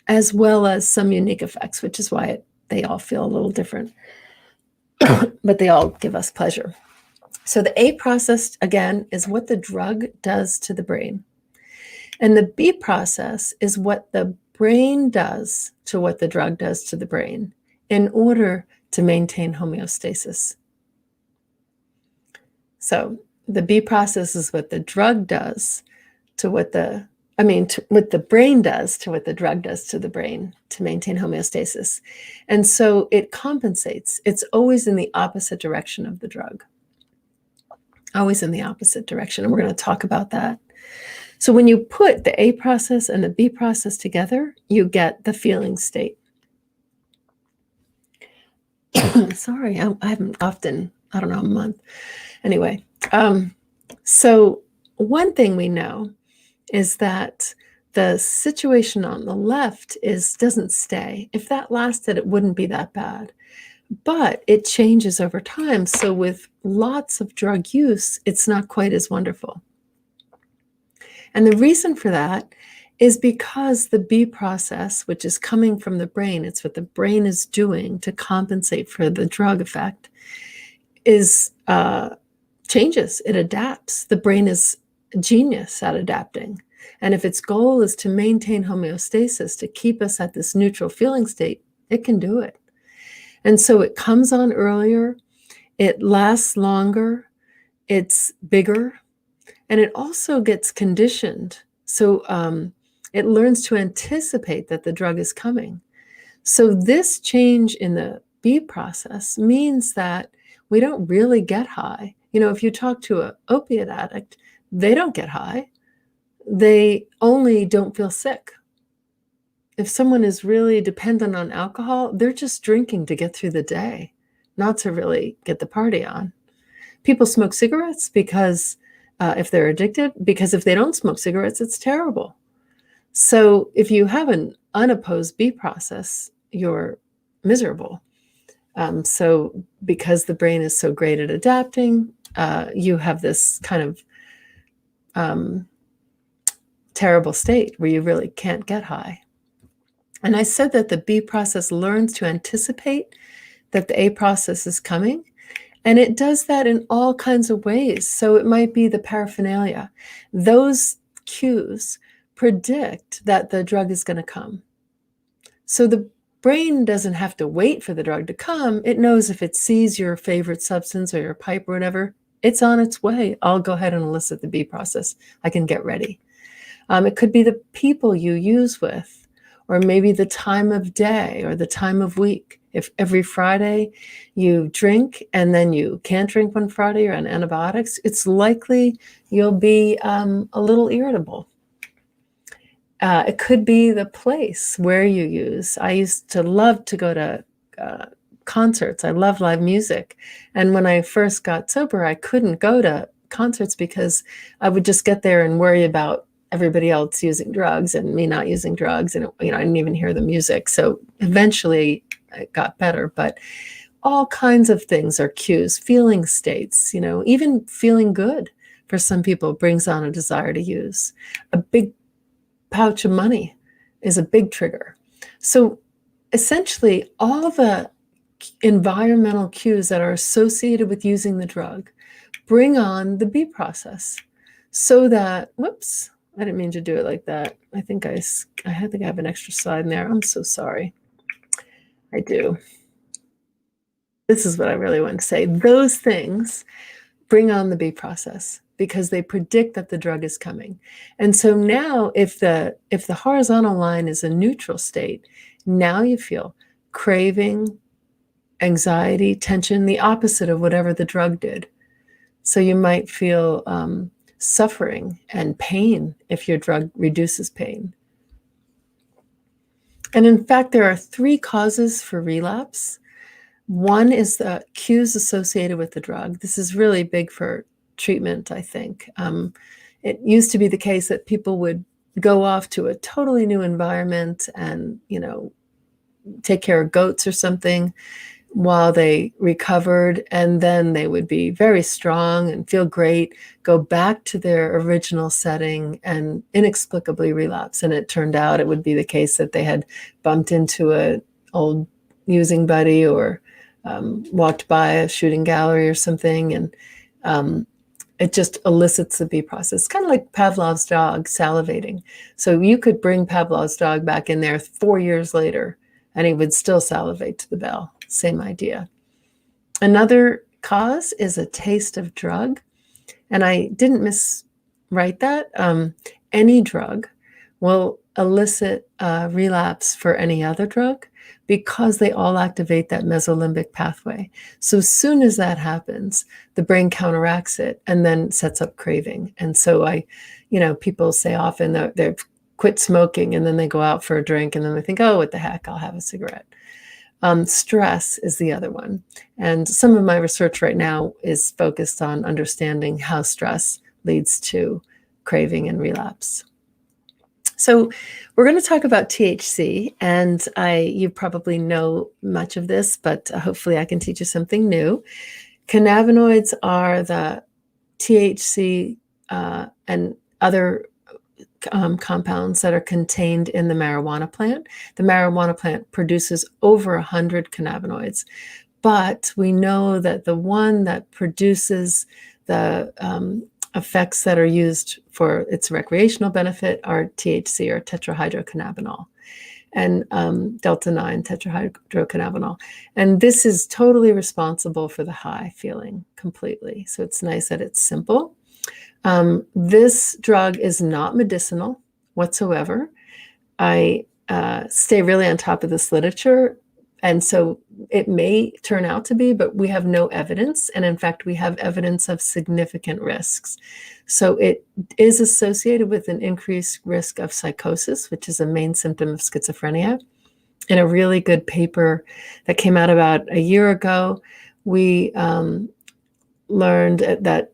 as well as some unique effects, which is why they all feel a little different, but they all give us pleasure. So the A process, again, is what the drug does to the brain. And the B process is what the brain does to what the drug does to the brain in order to maintain homeostasis. So the B process is what the drug does to what what the brain does to what the drug does to the brain to maintain homeostasis. And so it compensates. It's always in the opposite direction of the drug. Always in the opposite direction. And we're going to talk about that. So when you put the A process and the B process together, you get the feeling state. Sorry, I haven't often, I don't know, a month. Anyway, so one thing we know is that the situation on the left doesn't stay. If that lasted, it wouldn't be that bad. But it changes over time. So with lots of drug use, it's not quite as wonderful. And the reason for that is because the B process, which is coming from the brain, it's what the brain is doing to compensate for the drug effect, is changes. It adapts. The brain is a genius at adapting. And if its goal is to maintain homeostasis, to keep us at this neutral feeling state, it can do it. And so it comes on earlier, it lasts longer, it's bigger, and it also gets conditioned. So it learns to anticipate that the drug is coming. So this change in the B process means that we don't really get high. You know, if you talk to an opiate addict, they don't get high. They only don't feel sick. If someone is really dependent on alcohol, they're just drinking to get through the day, not to really get the party on. People smoke cigarettes because if they're addicted, because if they don't smoke cigarettes, it's terrible. So if you have an unopposed B process, you're miserable. So because the brain is so great at adapting, you have this kind of terrible state where you really can't get high. And I said that the B process learns to anticipate that the A process is coming, and it does that in all kinds of ways. So it might be the paraphernalia. Those cues predict that the drug is going to come. So the brain doesn't have to wait for the drug to come. It knows if it sees your favorite substance or your pipe or whatever, it's on its way. I'll go ahead and elicit the B process. I can get ready. It could be the people you use with, or maybe the time of day or the time of week. If every Friday you drink and then you can't drink one Friday, you're on antibiotics, it's likely you'll be a little irritable. It could be the place where you use. I used to love to go to concerts. I love live music. And when I first got sober, I couldn't go to concerts because I would just get there and worry about everybody else using drugs and me not using drugs. And, I didn't even hear the music. So eventually it got better, but all kinds of things are cues, feeling states, even feeling good. for some people brings on a desire to use. A big pouch of money is a big trigger. So essentially, all the environmental cues that are associated with using the drug bring on the B process, so that, whoops, I didn't mean to do it like that. I think I have an extra slide in there. I'm so sorry. I do. This is what I really want to say. Those things bring on the B process because they predict that the drug is coming. And so now if the horizontal line is a neutral state, now you feel craving, anxiety, tension, the opposite of whatever the drug did. So you might feel suffering and pain if your drug reduces pain. And in fact, there are 3 causes for relapse. One is the cues associated with the drug. This is really big for treatment, I think. It used to be the case that people would go off to a totally new environment and, take care of goats or something while they recovered, and then they would be very strong and feel great, go back to their original setting and inexplicably relapse. And it turned out it would be the case that they had bumped into an old using buddy or walked by a shooting gallery or something, and it just elicits the B process, kind of like Pavlov's dog salivating. So you could bring Pavlov's dog back in there 4 years later, and he would still salivate to the bell. Same idea. Another cause is a taste of drug, and I didn't miswrite that. Any drug will elicit a relapse for any other drug because they all activate that mesolimbic pathway. So as soon as that happens, the brain counteracts it and then sets up craving. And so people say often that they've quit smoking and then they go out for a drink and then they think, oh, what the heck, I'll have a cigarette. Stress is the other one. And some of my research right now is focused on understanding how stress leads to craving and relapse. So we're going to talk about THC, and you probably know much of this, but hopefully I can teach you something new. Cannabinoids are the THC and other compounds that are contained in the marijuana plant. The marijuana plant produces over 100 cannabinoids, but we know that the one that produces the effects that are used for its recreational benefit are THC, or tetrahydrocannabinol, and delta-9 tetrahydrocannabinol. And this is totally responsible for the high feeling completely. So it's nice that it's simple. This drug is not medicinal whatsoever. I stay really on top of this literature, and so it may turn out to be, but we have no evidence. And in fact, we have evidence of significant risks. So it is associated with an increased risk of psychosis, which is a main symptom of schizophrenia. In a really good paper that came out about a year ago, we learned that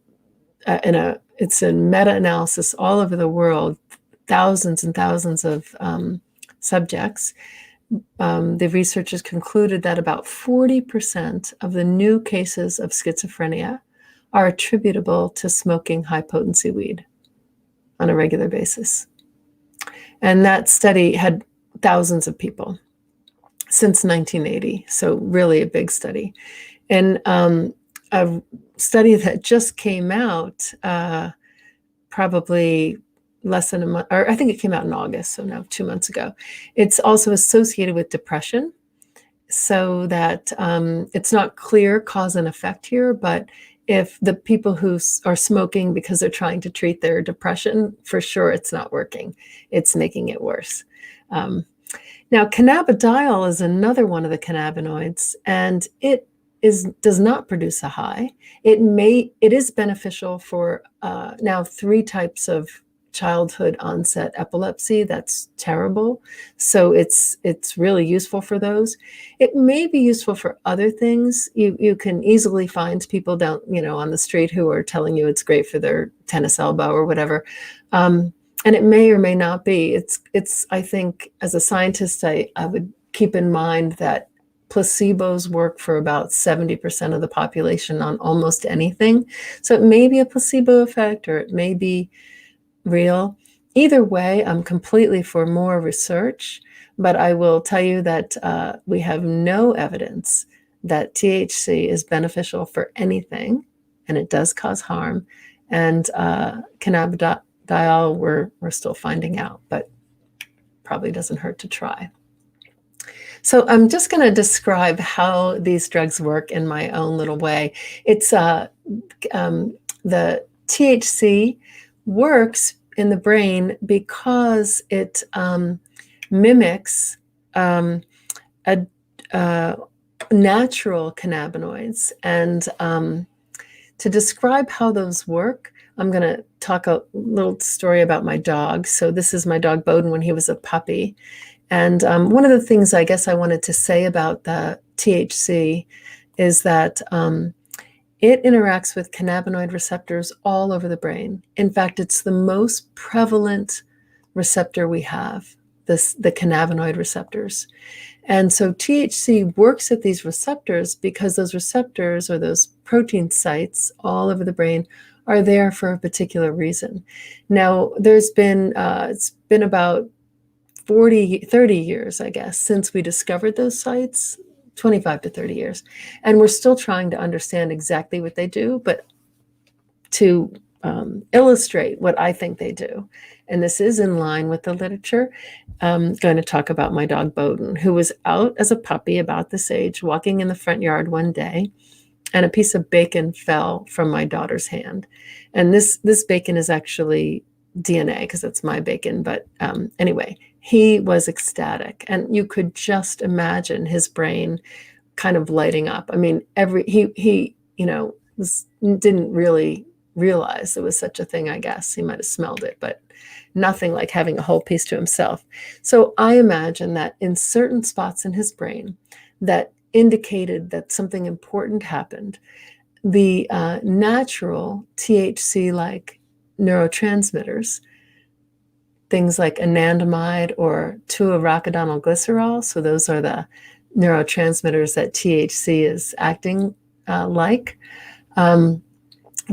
it's a meta-analysis all over the world, thousands and thousands of subjects. The researchers concluded that about 40% of the new cases of schizophrenia are attributable to smoking high-potency weed on a regular basis. And that study had thousands of people since 1980, so really a big study. And a study that just came out probably less than a month, or I think it came out in August, so now 2 months ago. It's also associated with depression, so that it's not clear cause and effect here, but if the people who are smoking because they're trying to treat their depression, for sure it's not working. It's making it worse. Now, cannabidiol is another one of the cannabinoids, and it does not produce a high. It is beneficial for now 3 types of childhood onset epilepsy. That's terrible. So it's really useful for those. It may be useful for other things. You can easily find people down, on the street who are telling you it's great for their tennis elbow or whatever. And it may or may not be. I think as a scientist, I would keep in mind that placebos work for about 70% of the population on almost anything. So it may be a placebo effect or it may be real. Either way, I'm completely for more research, but I will tell you that we have no evidence that THC is beneficial for anything, and it does cause harm. And cannabidiol, we're still finding out, but probably doesn't hurt to try. So I'm just going to describe how these drugs work in my own little way. It's the THC works in the brain because it mimics natural cannabinoids. And to describe how those work, I'm going to talk a little story about my dog. So this is my dog Bowden when he was a puppy. And one of the things I guess I wanted to say about the THC is that it interacts with cannabinoid receptors all over the brain. In fact, it's the most prevalent receptor we have, the cannabinoid receptors. And so THC works at these receptors because those receptors, or those protein sites all over the brain, are there for a particular reason. Now, there's been, it's been about 30 years, I guess, since we discovered those sites, 25 to 30 years. And we're still trying to understand exactly what they do, but to illustrate what I think they do, and this is in line with the literature, I'm going to talk about my dog Bowden, who was out as a puppy about this age, walking in the front yard one day, and a piece of bacon fell from my daughter's hand. And this bacon is actually DNA because it's my bacon. But anyway, he was ecstatic, and you could just imagine his brain kind of lighting up. I mean, he didn't really realize there was such a thing. I guess he might have smelled it, but nothing like having a whole piece to himself. So I imagine that in certain spots in his brain that indicated that something important happened, the natural THC-like neurotransmitters, things like anandamide or 2-arachidonylglycerol, so those are the neurotransmitters that THC is acting like,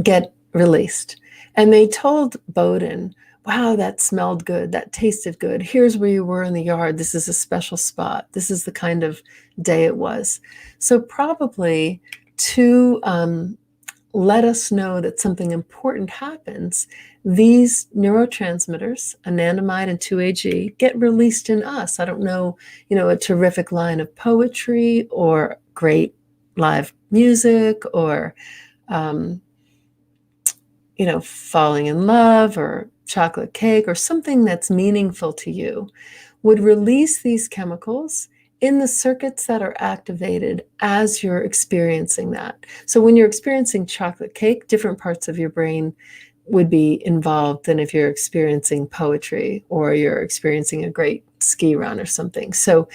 get released. And they told Bowden, wow, that smelled good, that tasted good. Here's where you were in the yard. This is a special spot. This is the kind of day it was. So probably to let us know that something important happens, these neurotransmitters, anandamide and 2-AG, get released in us. I don't know, a terrific line of poetry or great live music or, falling in love or chocolate cake or something that's meaningful to you would release these chemicals in the circuits that are activated as you're experiencing that. So when you're experiencing chocolate cake, different parts of your brain would be involved than if you're experiencing poetry or you're experiencing a great ski run or something. So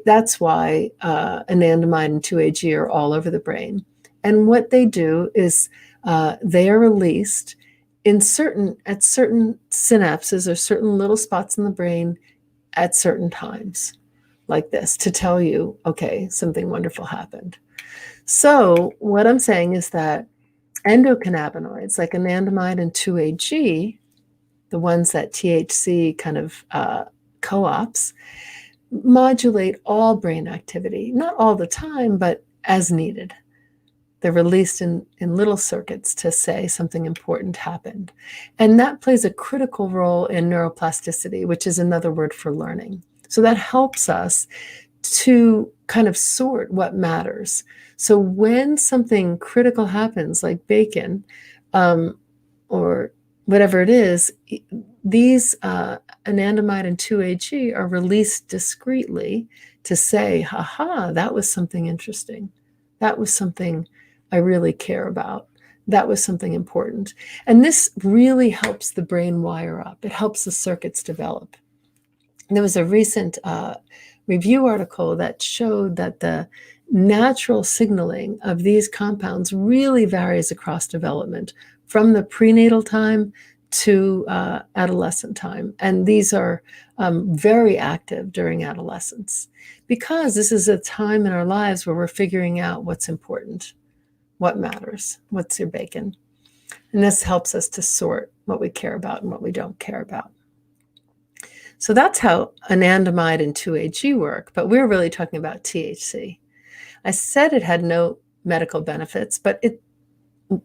that's why anandamide and 2-AG are all over the brain. And what they do is they are released at certain synapses or certain little spots in the brain at certain times, like this, to tell you, okay, something wonderful happened. So what I'm saying is that endocannabinoids like anandamide and 2-AG, the ones that THC kind of co-ops, modulate all brain activity, not all the time, but as needed. They're released in little circuits to say something important happened. And that plays a critical role in neuroplasticity, which is another word for learning. So that helps us to kind of sort what matters. So when something critical happens, like bacon, or whatever it is, these anandamide and 2-AG are released discreetly to say, haha, that was something interesting. That was something I really care about. That was something important. And this really helps the brain wire up. It helps the circuits develop. There was a recent review article that showed that the natural signaling of these compounds really varies across development, from the prenatal time to adolescent time. And these are very active during adolescence, because this is a time in our lives where we're figuring out what's important, what matters, what's your bacon. And this helps us to sort what we care about and what we don't care about. So that's how anandamide and 2-AG work, but we're really talking about THC. I said it had no medical benefits, but it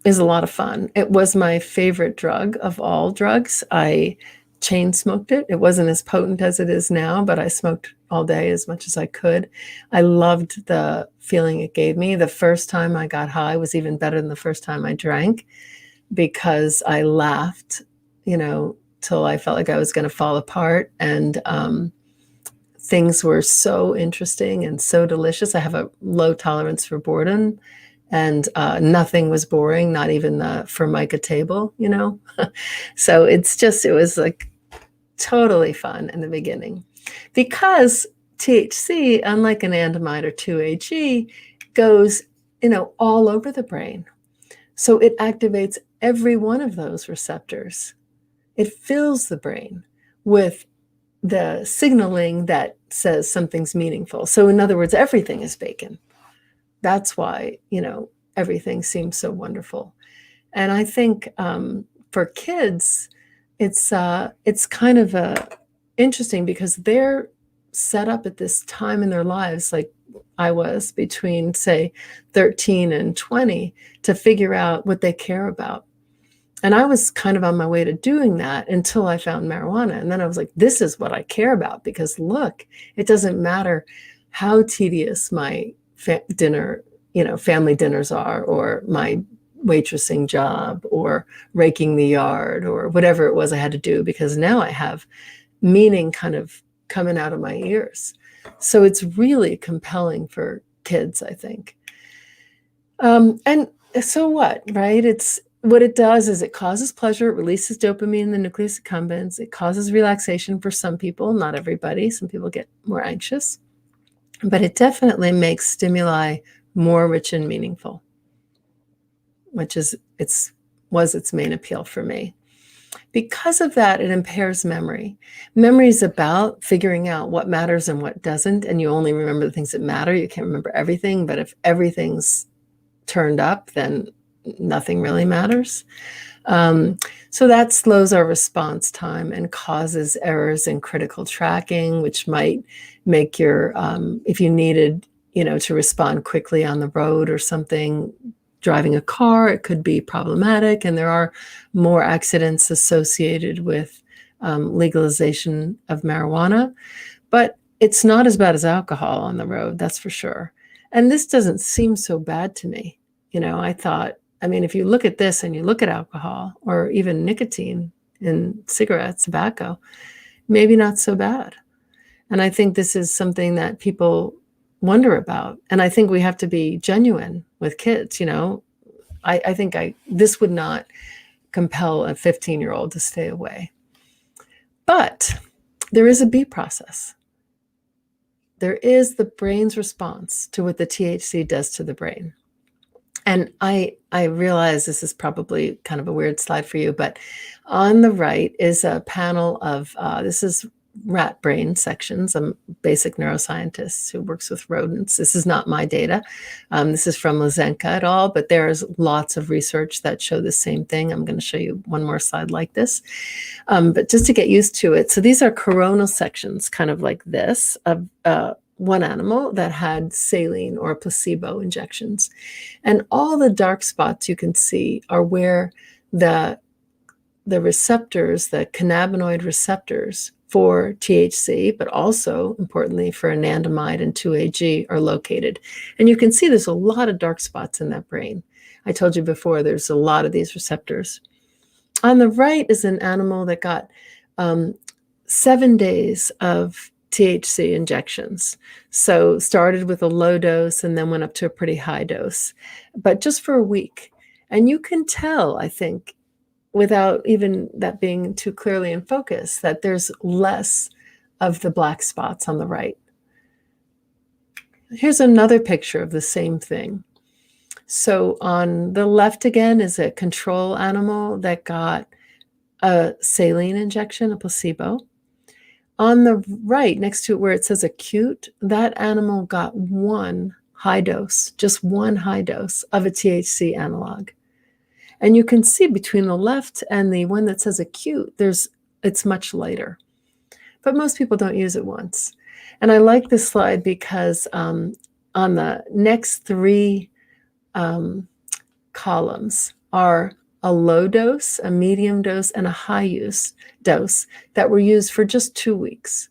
is a lot of fun. It was my favorite drug of all drugs. I chain smoked it. It wasn't as potent as it is now, but I smoked all day as much as I could. I loved the feeling it gave me. The first time I got high was even better than the first time I drank, because I laughed, till I felt like I was going to fall apart. And things were so interesting and so delicious. I have a low tolerance for boredom, and nothing was boring, not even the Formica table, So it was like totally fun in the beginning, because THC, unlike anandamide or 2-AG, goes, all over the brain. So it activates every one of those receptors. It fills the brain with the signaling that says something's meaningful. So in other words, everything is bacon. That's why, everything seems so wonderful. And I think for kids, it's kind of interesting, because they're set up at this time in their lives, like I was between, say, 13 and 20, to figure out what they care about. And I was kind of on my way to doing that until I found marijuana. And then I was like, this is what I care about, because look, it doesn't matter how tedious my family dinners are, or my waitressing job, or raking the yard, or whatever it was I had to do, because now I have meaning kind of coming out of my ears. So it's really compelling for kids, I think. And so what, right? What it does is it causes pleasure. It releases dopamine in the nucleus accumbens. It causes relaxation for some people, not everybody. Some people get more anxious, but it definitely makes stimuli more rich and meaningful, which was its main appeal for me. Because of that, it impairs memory. Memory is about figuring out what matters and what doesn't, and you only remember the things that matter. You can't remember everything, but if everything's turned up, then nothing really matters. So that slows our response time and causes errors in critical tracking, which might make your, if you needed, to respond quickly on the road or something, driving a car, it could be problematic. And there are more accidents associated with legalization of marijuana, but it's not as bad as alcohol on the road, that's for sure. And this doesn't seem so bad to me. I thought, if you look at this and you look at alcohol, or even nicotine in cigarettes, tobacco, maybe not so bad. And I think this is something that people wonder about. And I think we have to be genuine with kids. I think this would not compel a 15-year-old to stay away. But there is a B process. There is the brain's response to what the THC does to the brain. And I realize this is probably kind of a weird slide for you, but on the right is a panel of, this is rat brain sections. I'm a basic neuroscientist who works with rodents. This is not my data. This is from Lazenka et al., but there's lots of research that show the same thing. I'm going to show you one more slide like this. But just to get used to it. So these are coronal sections, kind of like this, of one animal that had saline or placebo injections. And all the dark spots you can see are where the receptors, the cannabinoid receptors for THC, but also importantly for anandamide and 2-AG are located. And you can see there's a lot of dark spots in that brain. I told you before, there's a lot of these receptors. On the right is an animal that got 7 days of THC injections. So started with a low dose and then went up to a pretty high dose, but just for a week. And you can tell, I think, without even that being too clearly in focus, that there's less of the black spots on the right. Here's another picture of the same thing. So on the left again is a control animal that got a saline injection, a placebo. On the right, next to it where it says acute, that animal got one high dose, just one high dose of a THC analog. And you can see between the left and the one that says acute, it's much lighter. But most people don't use it once. And I like this slide because on the next three columns are a low dose, a medium dose, and a high use dose that were used for just 2 weeks.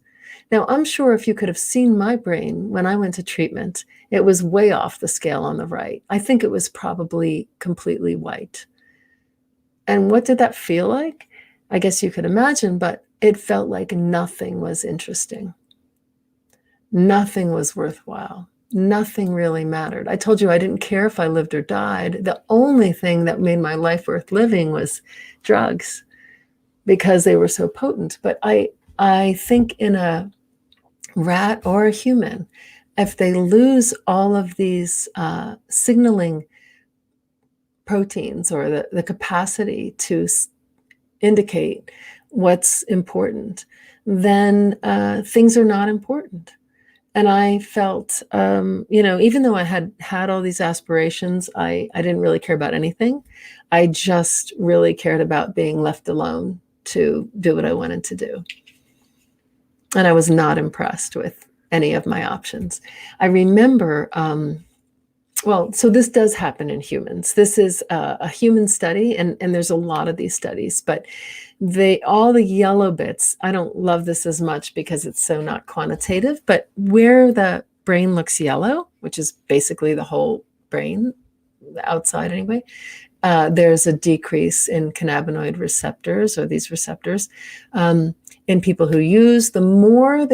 Now, I'm sure if you could have seen my brain when I went to treatment, it was way off the scale on the right. I think it was probably completely white. And what did that feel like? I guess you could imagine, but it felt like nothing was interesting. Nothing was worthwhile. Nothing really mattered. I told you I didn't care if I lived or died. The only thing that made my life worth living was drugs because they were so potent. But I think in a rat or a human, if they lose all of these signaling proteins or the capacity to indicate what's important, then things are not important. And I felt, even though I had all these aspirations, I didn't really care about anything. I just really cared about being left alone to do what I wanted to do. And I was not impressed with any of my options. I remember, so this does happen in humans. This is a human study, and there's a lot of these studies, but all the yellow bits, I don't love this as much because it's so not quantitative, but where the brain looks yellow, which is basically the whole brain, the outside anyway, there's a decrease in cannabinoid receptors, or these receptors, in people who use. The longer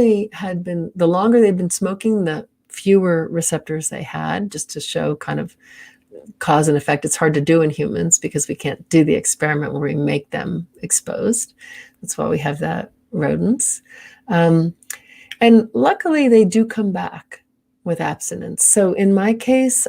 they'd been smoking, the fewer receptors they had, just to show kind of cause and effect. It's hard to do in humans because we can't do the experiment where we make them exposed. That's why we have that rodents. And luckily they do come back with abstinence. So in my case,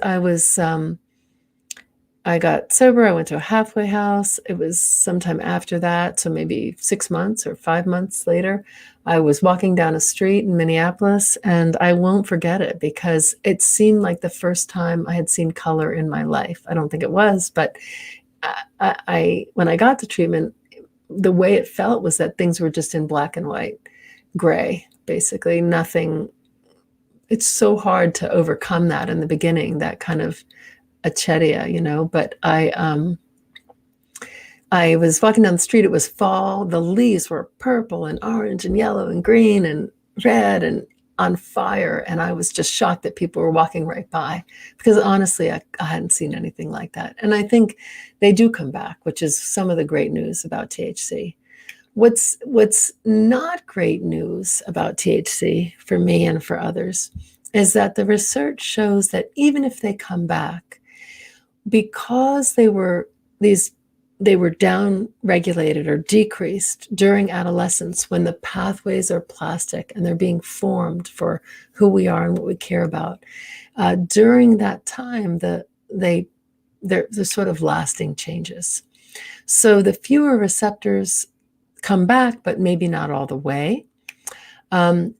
I got sober. I went to a halfway house. It was sometime after that, so maybe 6 months or 5 months later, I was walking down a street in Minneapolis, and I won't forget it because it seemed like the first time I had seen color in my life. I don't think it was, but when I got to treatment, the way it felt was that things were just in black and white, gray, basically nothing. It's so hard to overcome that in the beginning, that kind of achedia, but I was walking down the street. It was fall. The leaves were purple and orange and yellow and green and red and on fire. And I was just shocked that people were walking right by, because honestly, I hadn't seen anything like that. And I think they do come back, which is some of the great news about THC. What's not great news about THC for me and for others is that the research shows that even if they come back, because they were down regulated or decreased during adolescence, when the pathways are plastic and they're being formed for who we are and what we care about, during that time, there's sort of lasting changes. So the fewer receptors come back, but maybe not all the way.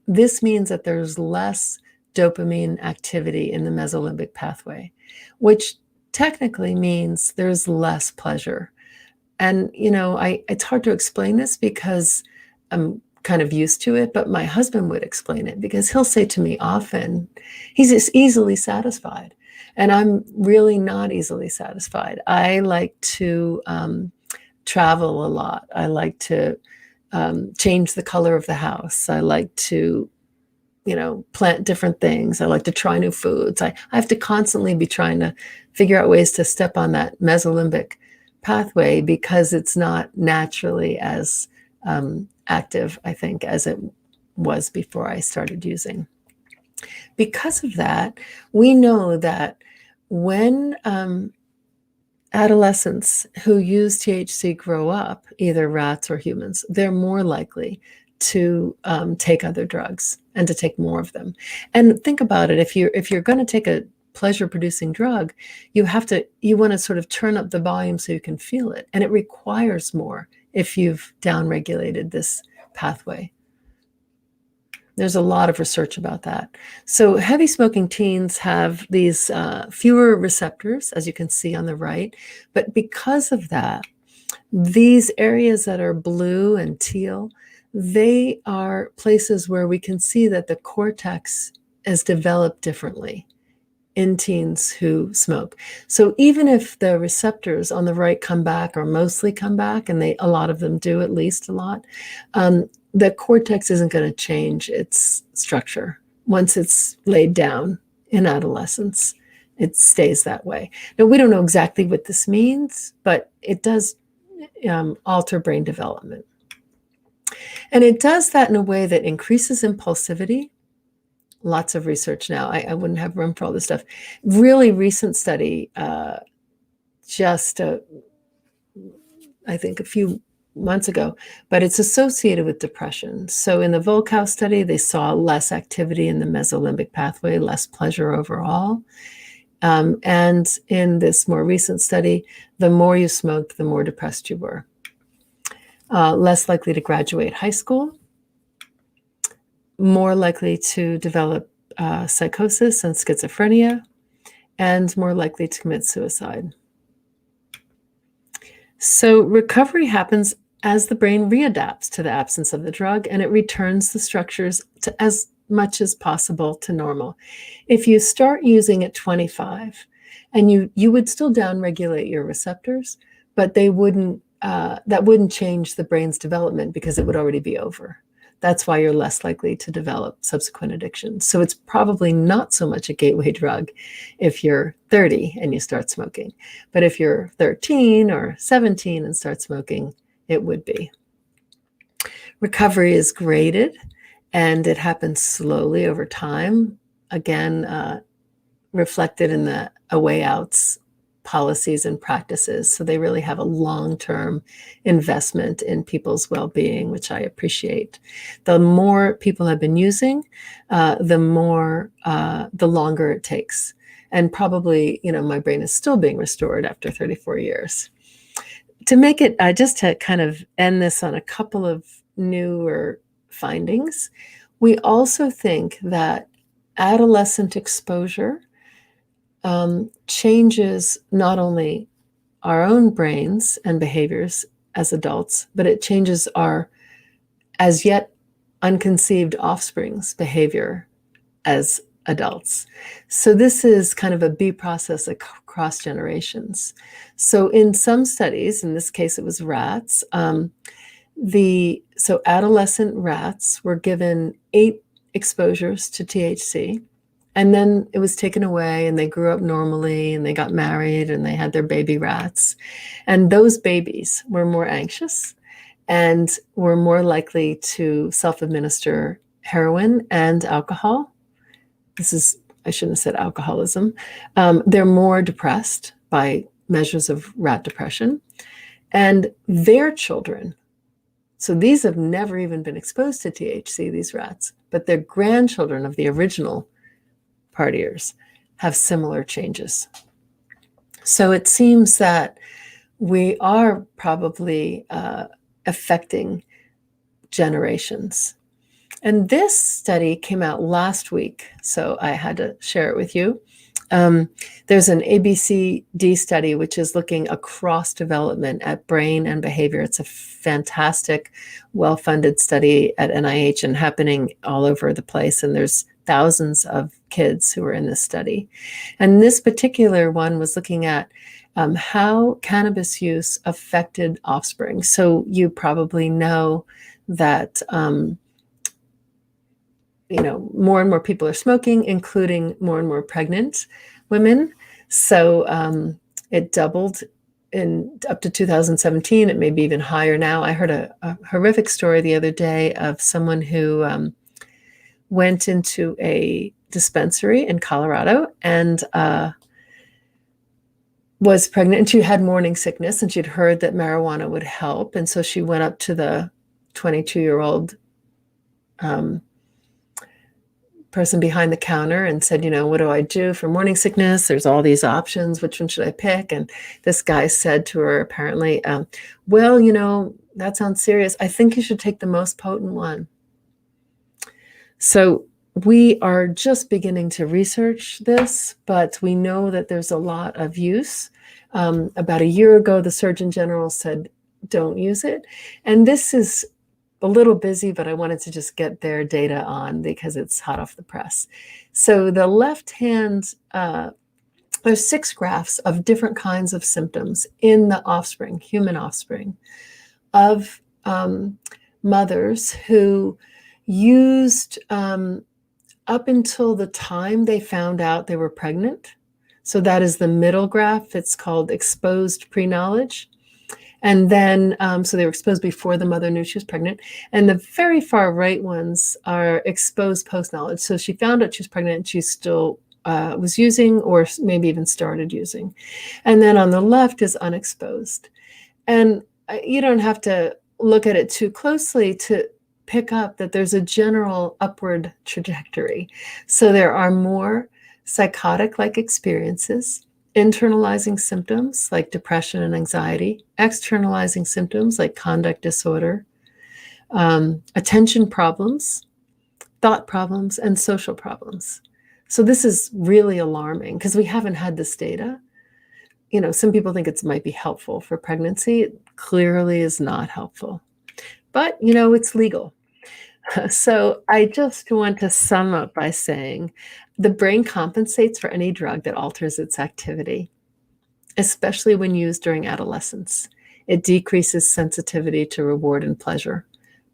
This means that there's less dopamine activity in the mesolimbic pathway, which technically means there's less pleasure. And, it's hard to explain this because I'm kind of used to it, but my husband would explain it, because he'll say to me often, he's just easily satisfied. And I'm really not easily satisfied. I like to travel a lot. I like to change the color of the house. I like to plant different things. I like to try new foods. I have to constantly be trying to figure out ways to step on that mesolimbic pathway, because it's not naturally as active, I think, as it was before I started using. Because of that, we know that when adolescents who use THC grow up, either rats or humans, they're more likely to take other drugs and to take more of them. And think about it: if you're going to take a pleasure-producing drug, you want to sort of turn up the volume so you can feel it, and it requires more if you've downregulated this pathway. There's a lot of research about that. So heavy smoking teens have these fewer receptors, as you can see on the right. But because of that, these areas that are blue and teal, they are places where we can see that the cortex is developed differently in teens who smoke. So even if the receptors on the right come back or mostly come back, and a lot of them do, at least a lot, the cortex isn't going to change its structure once it's laid down in adolescence. It stays that way. Now, we don't know exactly what this means, but it does alter brain development. And it does that in a way that increases impulsivity. Lots of research now. I wouldn't have room for all this stuff. Really recent study, I think a few months ago, but it's associated with depression. So in the Volkow study, they saw less activity in the mesolimbic pathway, less pleasure overall. And in this more recent study, the more you smoked, the more depressed you were. Less likely to graduate high school, more likely to develop psychosis and schizophrenia, and more likely to commit suicide. So recovery happens as the brain readapts to the absence of the drug, and it returns the structures to as much as possible to normal. If you start using at 25, and you would still downregulate your receptors, but they wouldn't that wouldn't change the brain's development because it would already be over. That's why you're less likely to develop subsequent addictions. So it's probably not so much a gateway drug if you're 30 and you start smoking. But if you're 13 or 17 and start smoking, it would be. Recovery is graded, and it happens slowly over time. Again, reflected in the A Way Out's policies and practices. So they really have a long-term investment in people's well-being, which I appreciate. The more people have been using, the longer it takes. And probably, my brain is still being restored after 34 years. To make it, just to kind of end this on a couple of newer findings, we also think that adolescent exposure changes not only our own brains and behaviors as adults, but it changes our as yet unconceived offspring's behavior as adults. So this is kind of a B process across generations. So in some studies, in this case it was rats, so adolescent rats were given 8 exposures to THC. And then it was taken away, and they grew up normally, and they got married, and they had their baby rats. And those babies were more anxious and were more likely to self-administer heroin and alcohol. I shouldn't have said alcoholism. They're more depressed by measures of rat depression. And their children, so these have never even been exposed to THC, these rats, but their grandchildren of the original partiers have similar changes. So it seems that we are probably affecting generations. And this study came out last week, so I had to share it with you. There's an ABCD study, which is looking across development at brain and behavior. It's a fantastic, well-funded study at NIH and happening all over the place. And there's thousands of kids who are in this study. And this particular one was looking at how cannabis use affected offspring. So you probably know that more and more people are smoking, including more and more pregnant women. So it doubled up to 2017. It may be even higher now. I heard a horrific story the other day of someone who went into a dispensary in Colorado and was pregnant, and she had morning sickness, and she'd heard that marijuana would help. And so she went up to the 22-year-old person behind the counter and said, what do I do for morning sickness? There's all these options. Which one should I pick? And this guy said to her, apparently, well, that sounds serious. I think you should take the most potent one. So we are just beginning to research this, but we know that there's a lot of use. About a year ago, the Surgeon General said, don't use it. And this is a little busy, but I wanted to just get their data on because it's hot off the press. So the left hand, there's 6 graphs of different kinds of symptoms in the offspring, human offspring, of mothers who used up until the time they found out they were pregnant. So that is the middle graph. It's called exposed pre-knowledge. And then, so they were exposed before the mother knew she was pregnant. And the very far right ones are exposed post-knowledge. So she found out she was pregnant and she still was using, or maybe even started using. And then on the left is unexposed. And you don't have to look at it too closely to pick up that there's a general upward trajectory. So there are more psychotic-like experiences, internalizing symptoms like depression and anxiety, externalizing symptoms like conduct disorder, attention problems, thought problems, and social problems. So this is really alarming because we haven't had this data. You know, some people think it might be helpful for pregnancy. It clearly is not helpful. But, you know, it's legal. So I just want to sum up by saying the brain compensates for any drug that alters its activity, especially when used during adolescence. It decreases sensitivity to reward and pleasure,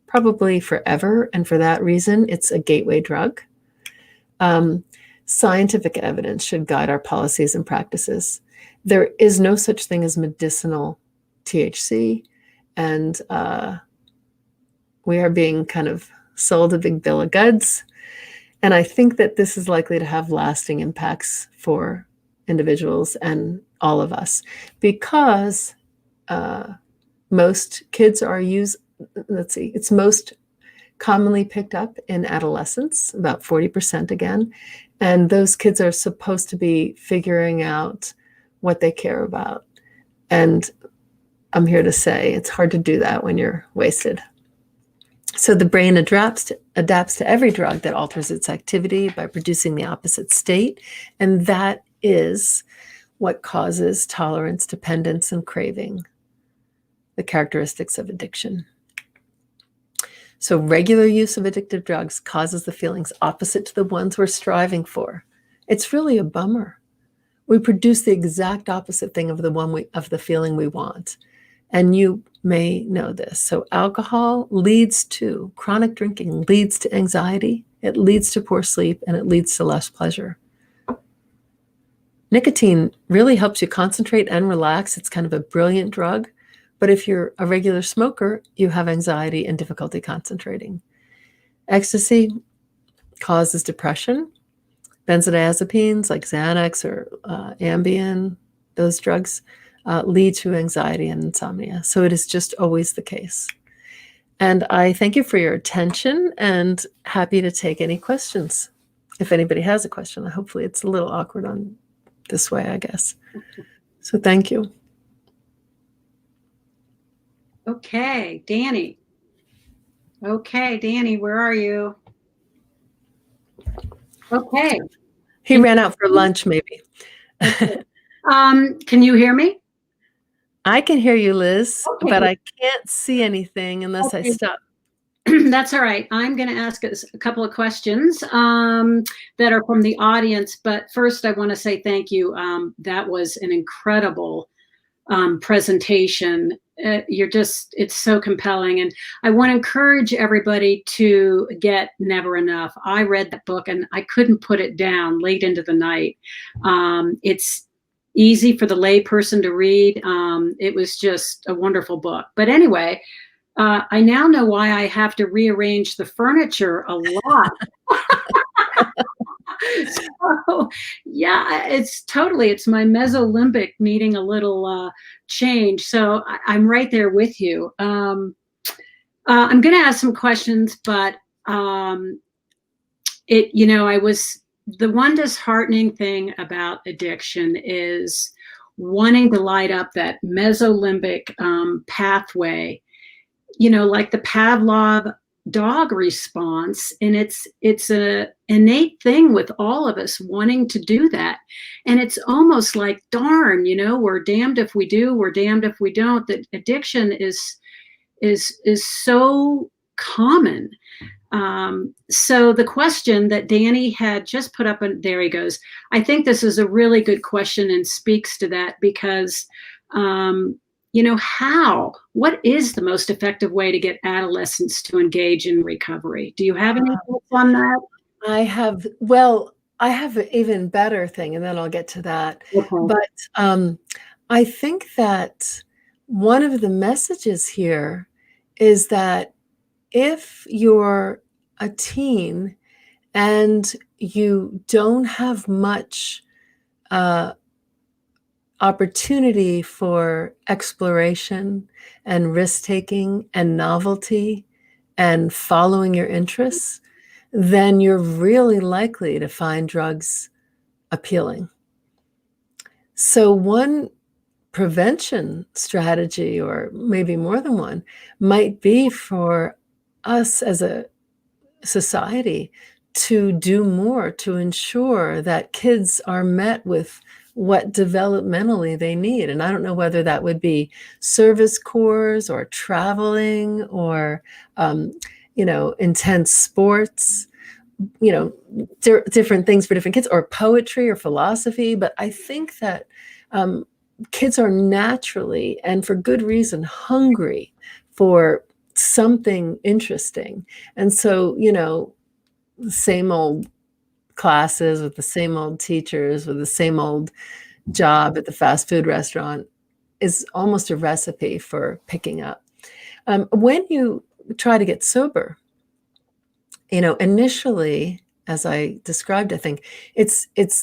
probably forever. And for that reason, it's a gateway drug. Scientific evidence should guide our policies and practices. There is no such thing as medicinal THC, and we are being kind of sold a big bill of goods. And I think that this is likely to have lasting impacts for individuals and all of us because most kids are it's most commonly picked up in adolescence, about 40% again. And those kids are supposed to be figuring out what they care about. And I'm here to say it's hard to do that when you're wasted. So the brain adapts to every drug that alters its activity by producing the opposite state. And that is what causes tolerance, dependence, and craving, the characteristics of addiction. So regular use of addictive drugs causes the feelings opposite to the ones we're striving for. It's really a bummer. We produce the exact opposite thing of the feeling we want. And you may know this. So alcohol leads to, chronic drinking leads to anxiety, it leads to poor sleep, and it leads to less pleasure. Nicotine really helps you concentrate and relax. It's kind of a brilliant drug. But if you're a regular smoker, you have anxiety and difficulty concentrating. Ecstasy causes depression. Benzodiazepines like Xanax or Ambien, those drugs, lead to anxiety and insomnia. So it is just always the case. And I thank you for your attention and happy to take any questions. If anybody has a question, hopefully it's a little awkward on this way, I guess. So thank you.
Okay, Danny. Okay, Danny, where are you? Okay.
He ran out for lunch, maybe.
Okay. Can you hear me?
I can hear you, Liz,
Okay.
but I can't see anything unless I stop.
That's all right. I'm going to ask us a couple of questions that are from the audience. But first, I want to say thank you. That was an incredible presentation. It's so compelling. And I want to encourage everybody to get Never Enough. I read that book and I couldn't put it down late into the night. It's easy for the lay person to read. It was just a wonderful book. But anyway, I now know why I have to rearrange the furniture a lot. So, yeah, it's my mesolimbic needing a little change. So I'm right there with you. I'm going to ask some questions, but the one disheartening thing about addiction is wanting to light up that mesolimbic pathway like the Pavlov dog response, and it's a innate thing with all of us wanting to do that. And it's almost like, darn, we're damned if we do, we're damned if we don't. That addiction is so common. So the question that Danny had just put up, and there he goes. I think this is a really good question and speaks to that, because what is the most effective way to get adolescents to engage in recovery? Do you have any thoughts on that?
I have an even better thing, and then I'll get to that.
Okay.
But I think that one of the messages here is that if you're a teen and you don't have much opportunity for exploration and risk-taking and novelty and following your interests, then you're really likely to find drugs appealing. So one prevention strategy, or maybe more than one, might be for us as a society to do more to ensure that kids are met with what developmentally they need. And I don't know whether that would be service corps or traveling or, intense sports, different things for different kids, or poetry or philosophy. But I think that kids are naturally, and for good reason, hungry for something interesting. And so, the same old classes with the same old teachers with the same old job at the fast food restaurant is almost a recipe for picking up. When you try to get sober, initially, as I described, I think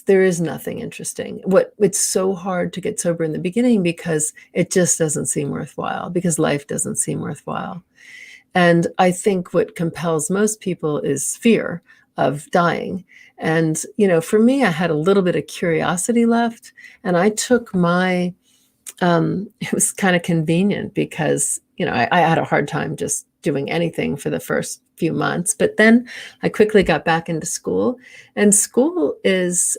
there is nothing interesting. It's so hard to get sober in the beginning because it just doesn't seem worthwhile, because life doesn't seem worthwhile. And I think what compels most people is fear of dying. And, for me, I had a little bit of curiosity left, and I took it was kind of convenient because, I had a hard time just doing anything for the first few months, but then I quickly got back into school, and school is,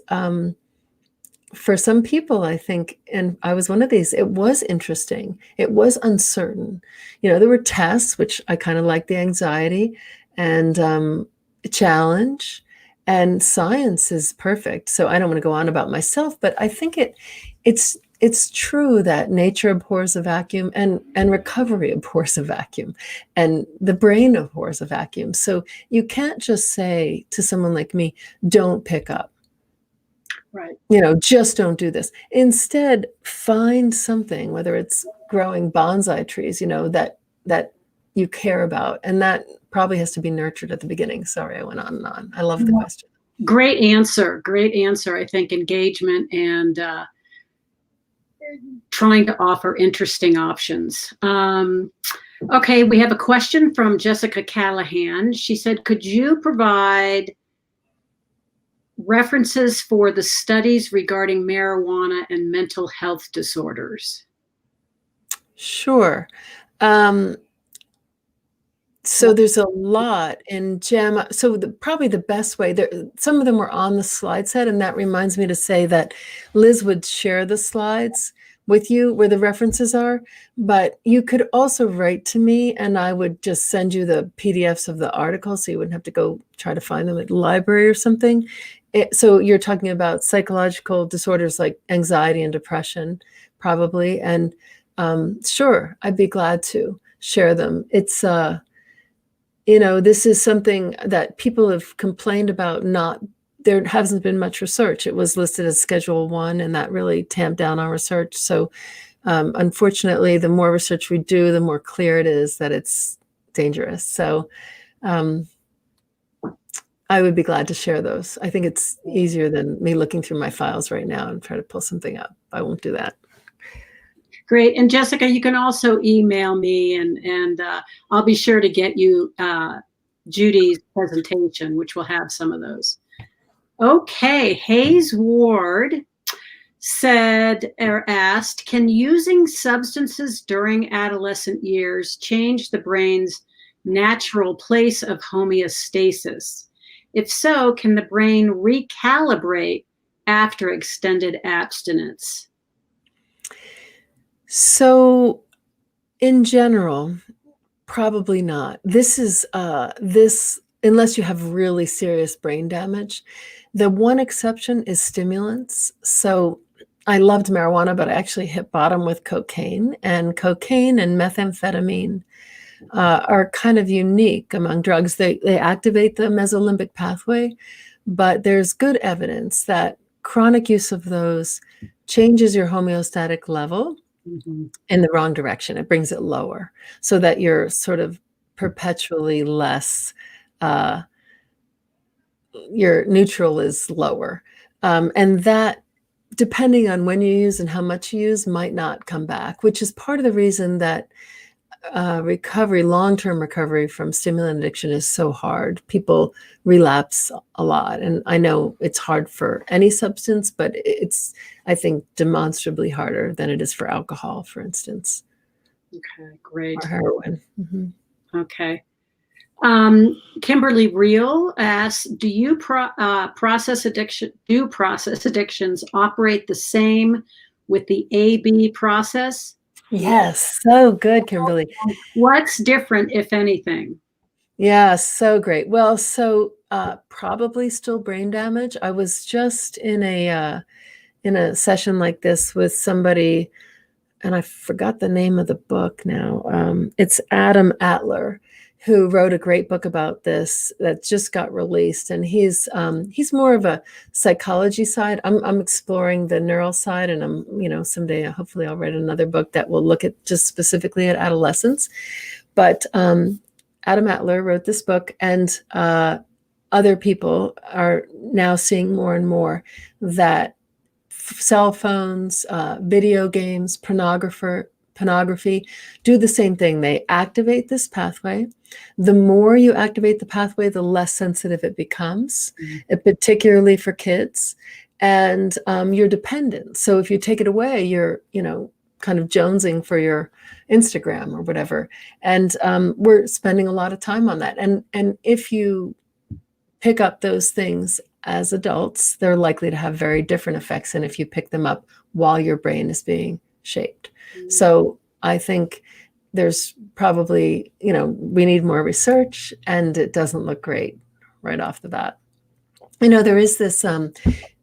for some people, I think, and I was one of these, it was interesting. It was uncertain. There were tests, which I kind of liked, the anxiety and challenge, and science is perfect. So I don't want to go on about myself, but I think it's true that nature abhors a vacuum, and recovery abhors a vacuum, and the brain abhors a vacuum. So you can't just say to someone like me, don't pick up.
Right.
Just don't do this. Instead, find something, whether it's growing bonsai trees, that you care about. And that probably has to be nurtured at the beginning. Sorry, I went on and on. I love the question.
Great answer. Great answer. I think engagement and trying to offer interesting options. Okay, we have a question from Jessica Callahan. She said, could you provide references for the studies regarding marijuana and mental health disorders?
Sure. So there's a lot in JAMA. So probably the best way, some of them were on the slide set, and that reminds me to say that Liz would share the slides with you where the references are, but you could also write to me and I would just send you the PDFs of the articles, so you wouldn't have to go try to find them at the library or something. So you're talking about psychological disorders like anxiety and depression, probably. And sure, I'd be glad to share them. It's, this is something that people have complained about. There hasn't been much research. It was listed as Schedule 1, and that really tamped down on research. So unfortunately, the more research we do, the more clear it is that it's dangerous. So I would be glad to share those. I think it's easier than me looking through my files right now and try to pull something up. I won't do that.
Great. And Jessica, you can also email me, and I'll be sure to get you Judy's presentation, which will have some of those. Okay, Hayes Ward said or asked, can using substances during adolescent years change the brain's natural place of homeostasis? If so, can the brain recalibrate after extended abstinence?
So, in general, probably not. This is unless you have really serious brain damage. The one exception is stimulants. So I loved marijuana, but I actually hit bottom with cocaine. And cocaine and methamphetamine are kind of unique among drugs. They activate the mesolimbic pathway, but there's good evidence that chronic use of those changes your homeostatic level in the wrong direction. It brings it lower so that you're sort of perpetually less, your neutral is lower. And that, depending on when you use and how much you use, might not come back, which is part of the reason that long-term recovery from stimulant addiction is so hard. People relapse a lot. And I know it's hard for any substance, but it's, I think, demonstrably harder than it is for alcohol, for instance.
Okay, great.
Or heroin.
Okay. Kimberly Reel asks, do process addictions operate the same with the AB process?
Yes, so good, Kimberly.
What's different, if anything?
Yeah, so great. Well, so probably still brain damage. I was just in a session like this with somebody, and I forgot the name of the book now. It's Adam Atler, who wrote a great book about this that just got released, and he's more of a psychology side. I'm exploring the neural side, and someday hopefully I'll write another book that will look at just specifically at adolescence. But Adam Atler wrote this book, and other people are now seeing more and more that cell phones, video games, pornography do the same thing. They activate this pathway. The more you activate the pathway, the less sensitive it becomes, particularly for kids. And you're dependent. So if you take it away, you're, kind of jonesing for your Instagram or whatever. And we're spending a lot of time on that. And if you pick up those things as adults, they're likely to have very different effects than if you pick them up while your brain is being shaped. So I think there's probably, we need more research, and it doesn't look great right off the bat. There is this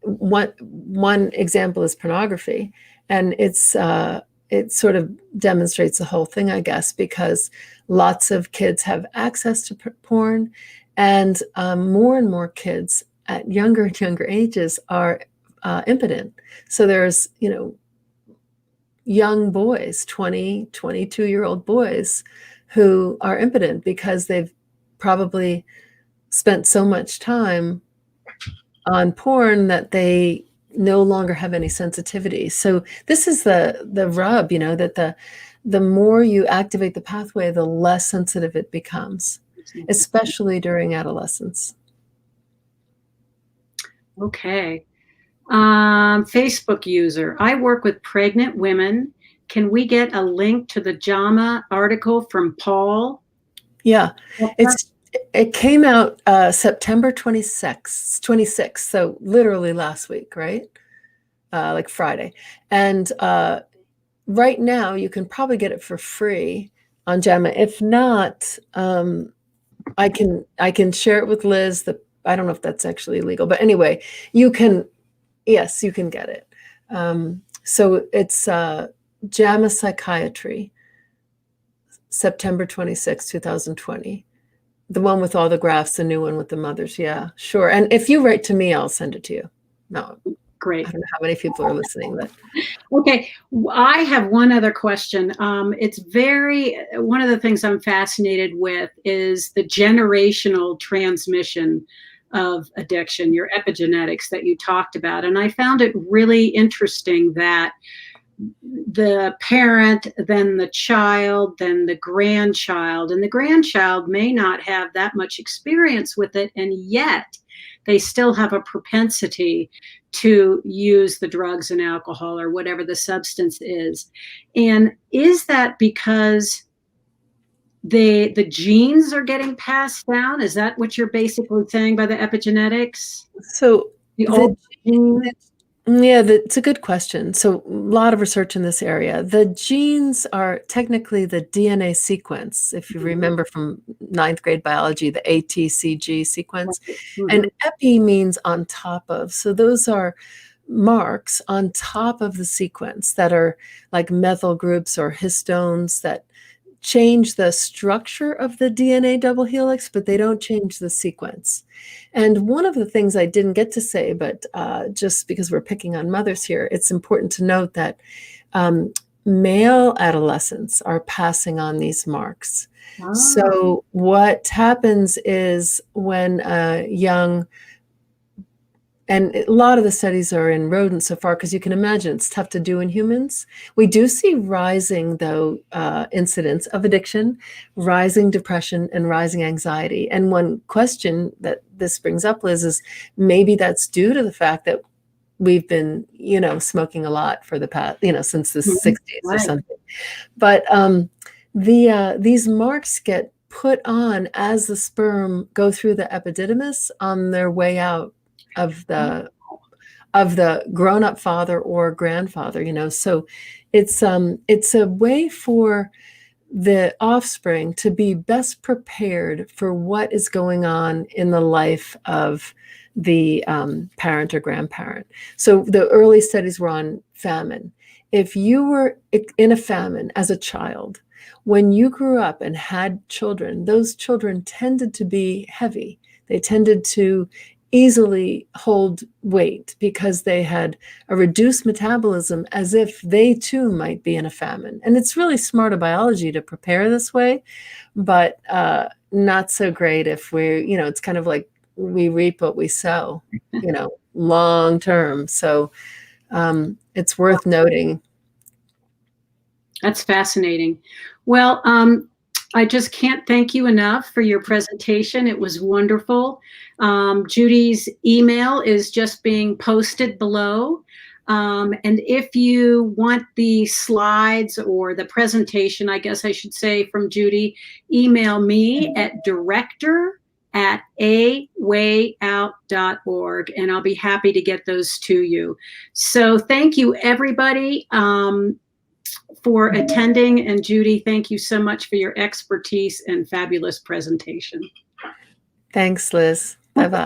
one example is pornography, and it sort of demonstrates the whole thing, I guess, because lots of kids have access to porn, and more and more kids at younger and younger ages are impotent. So there's, young boys, 20, 22-year-old boys who are impotent because they've probably spent so much time on porn that they no longer have any sensitivity. So this is the rub, that the more you activate the pathway, the less sensitive it becomes, especially during adolescence.
Okay. Facebook user, I work with pregnant women. Can we get a link to the JAMA article from Paul?
Yeah, it came out September 26th, so literally last week, right? Like Friday. And right now you can probably get it for free on JAMA. If not, I can share it with Liz. I don't know if that's actually illegal, but anyway, yes, you can get it. So it's JAMA Psychiatry, September 26, 2020. The one with all the graphs, the new one with the mothers. Yeah, sure. And if you write to me, I'll send it to you. No,
great.
I don't know how many people are listening, but
okay. I have one other question. It's one of the things I'm fascinated with is the generational transmission of addiction, your epigenetics that you talked about. And I found it really interesting that the parent, then the child, then the grandchild. And the grandchild may not have that much experience with it, and yet they still have a propensity to use the drugs and alcohol or whatever the substance is. And is that because the genes are getting passed down? Is that what you're basically saying by the epigenetics?
So
The old gene?
yeah, it's a good question. So a lot of research in this area. The genes are technically the DNA sequence, if you remember from ninth grade biology, the ATCG sequence. And epi means on top of. So those are marks on top of the sequence that are like methyl groups or histones that change the structure of the DNA double helix, but they don't change the sequence. And one of the things I didn't get to say, but just because we're picking on mothers here, it's important to note that male adolescents are passing on these marks.
Ah.
So what happens is when a young, and a lot of the studies are in rodents so far, because you can imagine it's tough to do in humans. We do see rising, though, incidents of addiction, rising depression, and rising anxiety. And one question that this brings up, Liz, is maybe that's due to the fact that we've been, smoking a lot for the past, since the 60s or something. But these marks get put on as the sperm go through the epididymis on their way out of the grown-up father or grandfather, so it's a way for the offspring to be best prepared for what is going on in the life of the parent or grandparent. So the early studies were on famine. If you were in a famine as a child, when you grew up and had children, those children tended to be heavy. They tended to easily hold weight because they had a reduced metabolism, as if they too might be in a famine. And it's really smart of biology to prepare this way, but not so great if it's kind of like we reap what we sow, long term. So it's worth noting.
That's fascinating. Well, I just can't thank you enough for your presentation. It was wonderful. Judy's email is just being posted below. And if you want the slides or the presentation, I guess I should say, from Judy, email me at director@awayout.org, and I'll be happy to get those to you. So thank you, everybody, for attending. And Judy, thank you so much for your expertise and fabulous presentation.
Thanks, Liz. Bye-bye.